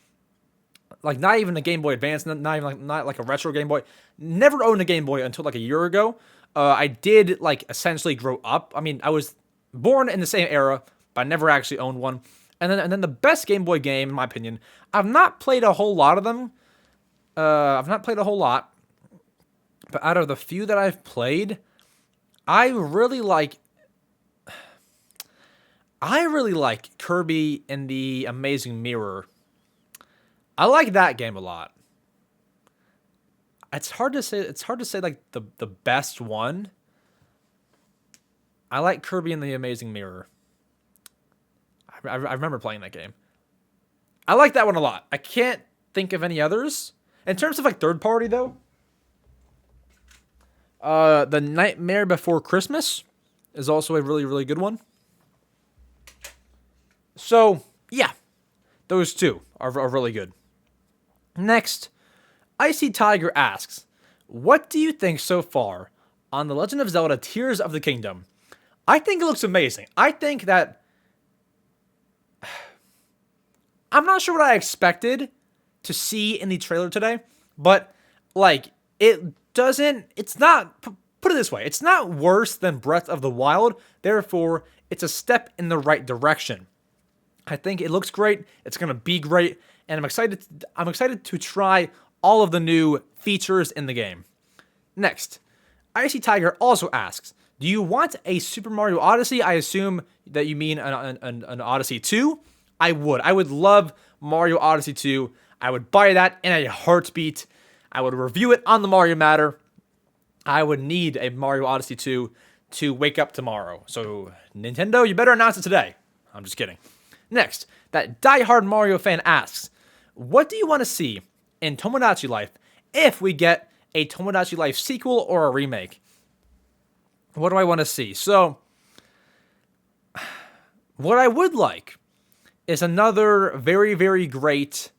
Speaker 1: Like not even a Game Boy Advance, not like a retro Game Boy. Never owned a Game Boy until like a year ago. I did like essentially grow up. I mean, I was born in the same era, but I never actually owned one. And then the best Game Boy game, in my opinion, I've not played a whole lot of them. But out of the few that I've played, I really like Kirby and the Amazing Mirror. I like that game a lot. It's hard to say like the best one. I like Kirby and the Amazing Mirror. I remember playing that game. I like that one a lot. I can't think of any others. In terms of like third party though, The Nightmare Before Christmas is also a really, really good one. So yeah, those two are really good. Next, Icy Tiger asks, what do you think so far on The Legend of Zelda Tears of the Kingdom? I think it looks amazing. I think that I'm not sure what I expected to see in the trailer today, but like it's not, put it this way, it's not worse than Breath of the Wild, therefore it's a step in the right direction. I think it looks great, it's going to be great, and I'm excited to try all of the new features in the game. Next, Icy Tiger also asks, do you want a Super Mario Odyssey? I assume that you mean an Odyssey 2. I would love Mario Odyssey 2. I would buy that in a heartbeat. I would review it on the Mario Matter. I would need a Mario Odyssey 2 to wake up tomorrow. So, Nintendo, you better announce it today. I'm just kidding. Next, that diehard Mario fan asks, what do you want to see in Tomodachi Life if we get a Tomodachi Life sequel or a remake? What do I want to see? So, what I would like is another very, very great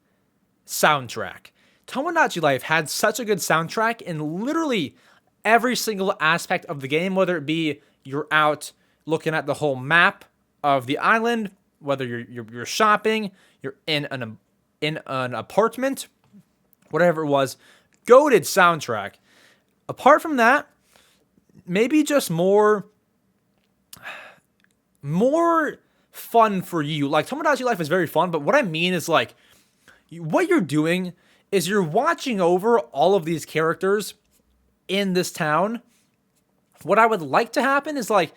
Speaker 1: soundtrack. Tomodachi Life had such a good soundtrack in literally every single aspect of the game, whether it be you're out looking at the whole map of the island, whether you're shopping, you're in an apartment, whatever it was, goated soundtrack. Apart from that, maybe just more fun for you. Like, Tomodachi Life is very fun, but what I mean is, like, what you're doing is you're watching over all of these characters in this town. What I would like to happen is like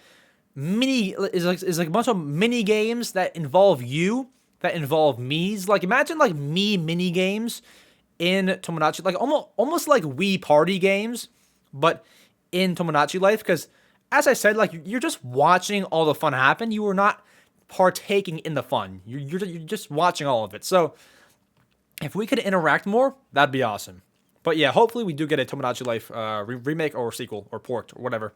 Speaker 1: a bunch of mini games that involve you, that involve me's. Like, imagine like me mini games in Tomodachi, like almost like Wii party games, but in Tomodachi Life. Because as I said, like, you're just watching all the fun happen. You are not partaking in the fun. You're just watching all of it. So if we could interact more, that'd be awesome. But yeah, hopefully we do get a Tomodachi Life remake or sequel or port or whatever.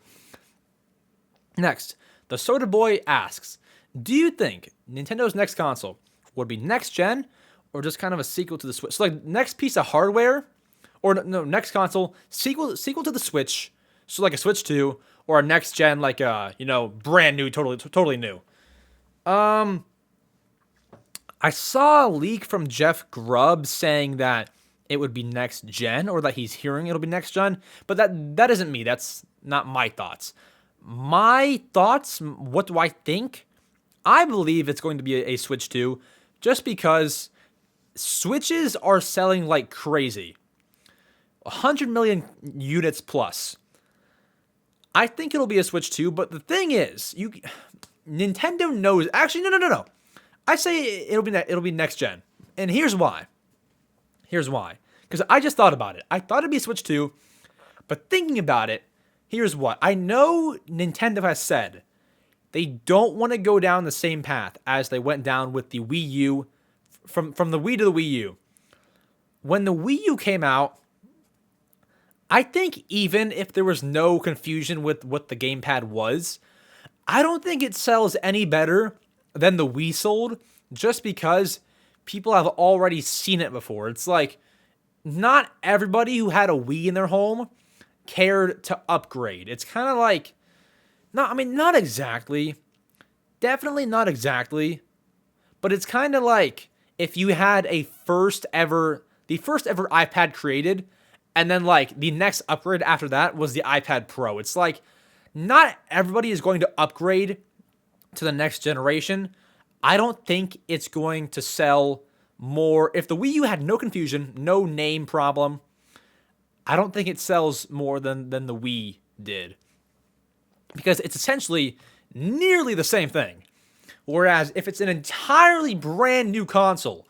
Speaker 1: Next, the Soda Boy asks, do you think Nintendo's next console would be next gen or just kind of a sequel to the Switch? So, like, next piece of hardware, or no, next console, sequel to the Switch, so like a Switch 2, or a next gen, like brand new, totally new. I saw a leak from Jeff Grubb saying that it would be next gen, or that he's hearing it'll be next gen, but that isn't me. That's not my thoughts. My thoughts, what do I think? I believe it's going to be a Switch 2, just because Switches are selling like crazy. 100 million units plus. I think it'll be a Switch 2, but the thing is, Nintendo knows. Actually, no. I say it'll be next gen, and here's why. Because I just thought about it. I thought it'd be a Switch 2, but thinking about it, here's what. I know Nintendo has said they don't want to go down the same path as they went down with the Wii U, from the Wii to the Wii U. When the Wii U came out, I think even if there was no confusion with what the gamepad was, I don't think it sells any better than the Wii sold, just because people have already seen it before. It's like, not everybody who had a Wii in their home cared to upgrade. It's kind of like, not exactly. Definitely not exactly. But it's kind of like if you had the first ever iPad created, and then like the next upgrade after that was the iPad Pro. It's like, not everybody is going to upgrade to the next generation. I don't think it's going to sell more. If the Wii U had no confusion, no name problem, I don't think it sells more than the Wii did. Because it's essentially nearly the same thing. Whereas if it's an entirely brand new console,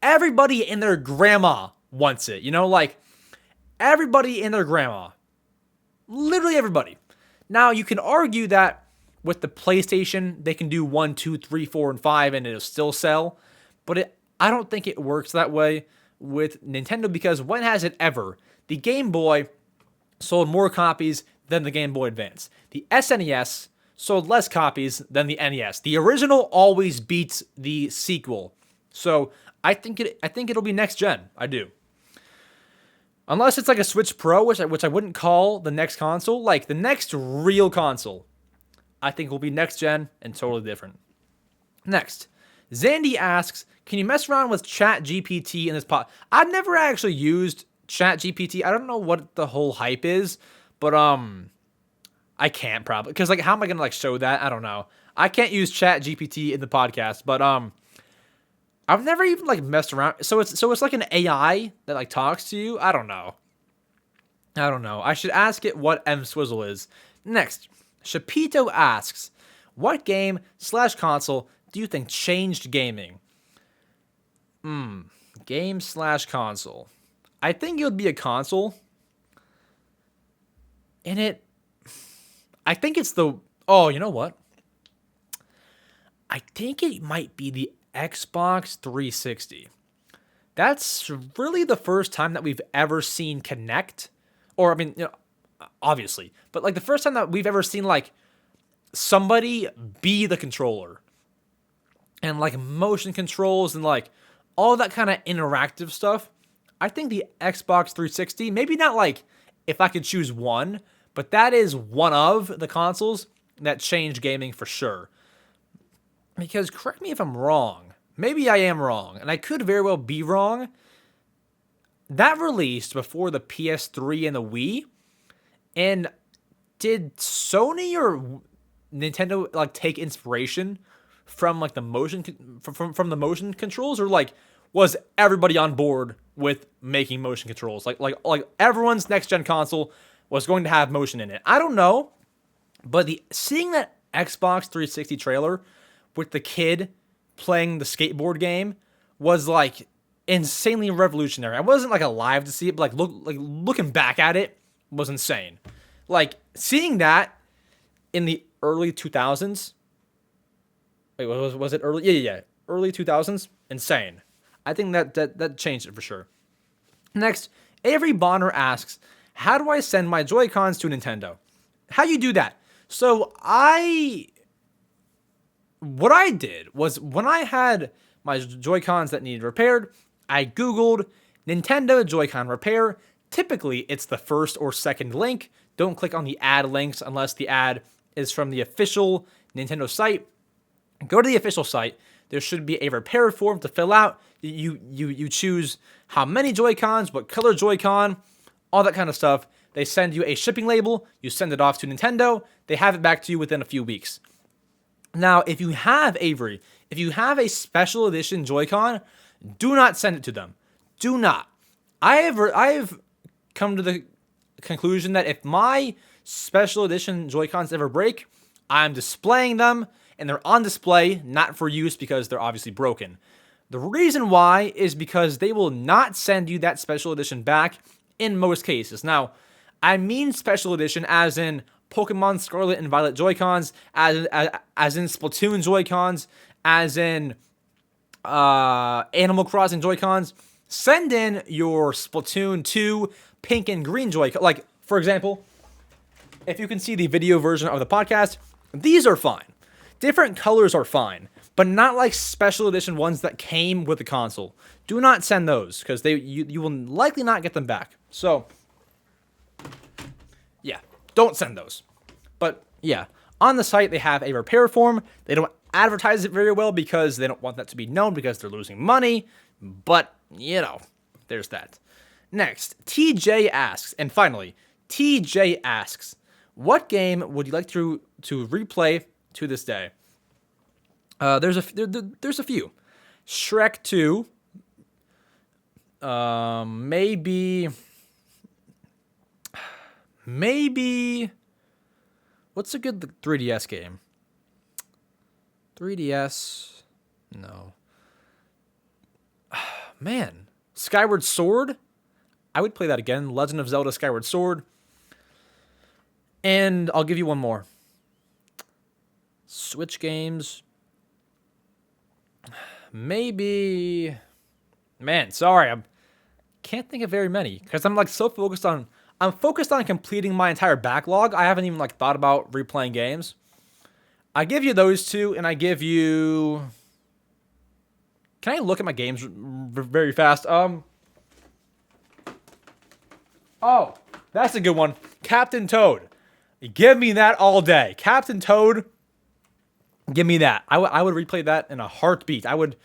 Speaker 1: everybody and their grandma wants it. Like, everybody and their grandma. Literally everybody. Now, you can argue that with the PlayStation, they can do 1, 2, 3, 4, and 5, and it'll still sell. But I don't think it works that way with Nintendo, because when has it ever? The Game Boy sold more copies than the Game Boy Advance. The SNES sold less copies than the NES. The original always beats the sequel. So I think it'll be next gen. I do. Unless it's like a Switch Pro, which I wouldn't call the next console. Like, the next real console, I think, will be next gen and totally different. Next, Zandy asks, can you mess around with ChatGPT in this pod? I've never actually used ChatGPT. I don't know what the whole hype is, but I can't probably, because like, how am I gonna like show that? I don't know. I can't use ChatGPT in the podcast, but I've never even like messed around. So it's like an AI that like talks to you. I don't know. I should ask it what EmSwizzle is. Next, Shapito asks, what game/console do you think changed gaming? Game/console. I think it would be a console. I think it's the... Oh, you know what? I think it might be the Xbox 360. That's really the first time that we've ever seen Kinect. Or, I mean, obviously. But, like, the first time that we've ever seen, like, somebody be the controller. And, like, motion controls and, like, all that kind of interactive stuff. I think the Xbox 360, maybe not, like, if I could choose one, but that is one of the consoles that changed gaming for sure. Because, correct me if I'm wrong, maybe I am wrong, and I could very well be wrong, that released before the PS3 and the Wii, and did Sony or Nintendo, like, take inspiration from, like, the motion, from the motion controls, or, like, was everybody on board with making motion controls? Like everyone's next-gen console was going to have motion in it. I don't know, but seeing that Xbox 360 trailer with the kid playing the skateboard game was like insanely revolutionary. I wasn't like alive to see it, but looking back at it was insane. Like seeing that in the early 2000s. Wait, was it early? Yeah. Early 2000s. Insane. I think that changed it for sure. Next, Avery Bonner asks, how do I send my Joy-Cons to Nintendo? How you do that? So what I did was when I had my Joy-Cons that needed repaired, I Googled Nintendo Joy-Con repair. Typically, it's the first or second link. Don't click on the ad links unless the ad is from the official Nintendo site. Go to the official site. There should be a repair form to fill out. You choose how many Joy-Cons, what color Joy-Con, all that kind of stuff. They send you a shipping label. You send it off to Nintendo. They have it back to you within a few weeks. Now, if you have a special edition Joy-Con, do not send it to them. Do not. I have come to the conclusion that if my special edition Joy-Cons ever break, I'm displaying them, and they're on display, not for use because they're obviously broken. The reason why is because they will not send you that special edition back in most cases. Now, I mean special edition as in Pokemon Scarlet and Violet Joy-Cons, as in Splatoon Joy-Cons, as in Animal Crossing Joy-Cons. Send in your Splatoon 2 pink and green Joy-Con. Like, for example, if you can see the video version of the podcast, these are fine. Different colors are fine, but not like special edition ones that came with the console. Do not send those, because you will likely not get them back. So, yeah, don't send those. But, yeah, on the site, they have a repair form. They don't advertise it very well because they don't want that to be known because they're losing money. But, there's that. Next, TJ asks, and finally, TJ asks, what game would you like to replay to this day? There's a few. Shrek 2. Maybe. What's a good 3DS game? 3DS. No. Man, Skyward Sword. I would play that again. Legend of Zelda: Skyward Sword. And I'll give you one more. Switch games. Maybe. Man, sorry, I can't think of very many because I'm like so focused on. I'm focused on completing my entire backlog. I haven't even like thought about replaying games. I give you those two, and I give you. Can I look at my games very fast? Oh, that's a good one. Captain Toad. Give me that all day. Captain Toad. Give me that. I would replay that in a heartbeat. I would,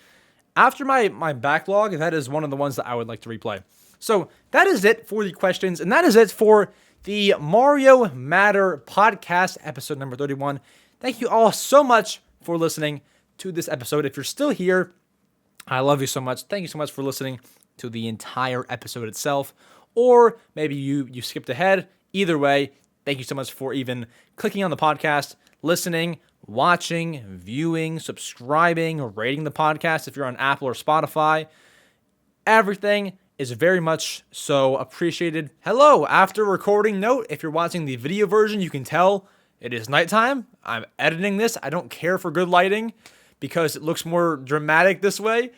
Speaker 1: after my backlog, that is one of the ones that I would like to replay. So that is it for the questions, and that is it for the Mario Matter podcast, episode number 31. Thank you all so much for listening to this episode. If you're still here, I love you so much. Thank you so much for listening to the entire episode itself. Or maybe you skipped ahead. Either way, thank you so much for even clicking on the podcast, listening, watching, viewing, subscribing, or rating the podcast if you're on Apple or Spotify. Everything is very much so appreciated. Hello, after recording note, if you're watching the video version, you can tell it is nighttime. I'm editing this. I don't care for good lighting because it looks more dramatic this way.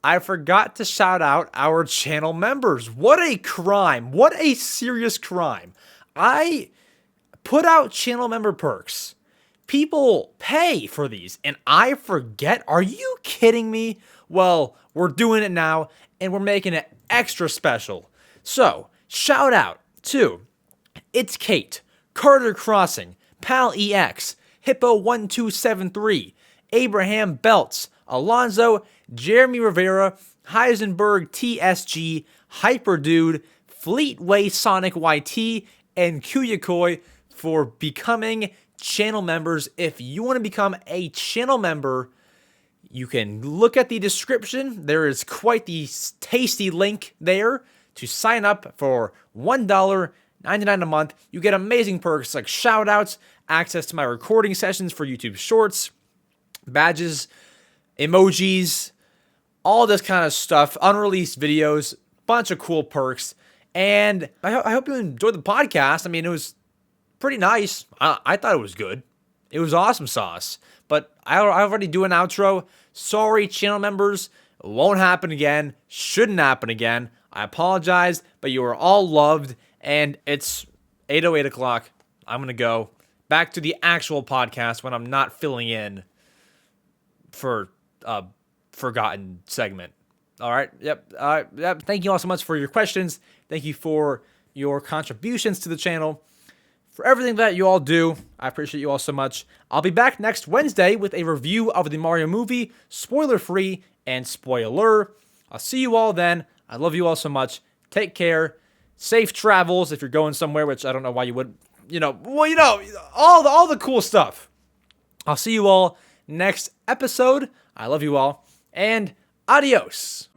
Speaker 1: I forgot to shout out our channel members. What a crime. What a serious crime. I put out channel member perks. People pay for these, and I forget. Are you kidding me? Well, we're doing it now, and we're making it extra special. So, shout out to It's Kate, Carter Crossing, Pal EX, Hippo1273, Abraham Belts, Alonzo, Jeremy Rivera, Heisenberg TSG, Hyperdude, Fleetway Sonic YT, and Kuyakoi for becoming channel members. If you want to become a channel member, you can look at the description. There is quite the tasty link there to sign up for $1.99 a month. You get amazing perks like shoutouts, access to my recording sessions for YouTube Shorts, badges, emojis, all this kind of stuff, unreleased videos, bunch of cool perks. And I hope you enjoyed the podcast. I mean, it was pretty nice. I thought it was good. It was awesome sauce. But I already do an outro. Sorry, channel members. It won't happen again. Shouldn't happen again. I apologize, but you are all loved. And it's 8:08 o'clock. I'm going to go back to the actual podcast when I'm not filling in for a forgotten segment. All right. Yep. Yep. Thank you all so much for your questions. Thank you for your contributions to the channel. For everything that you all do, I appreciate you all so much. I'll be back next Wednesday with a review of the Mario movie, spoiler-free and spoiler. I'll see you all then. I love you all so much. Take care. Safe travels if you're going somewhere, which I don't know why you would, all the cool stuff. I'll see you all next episode. I love you all, and adios.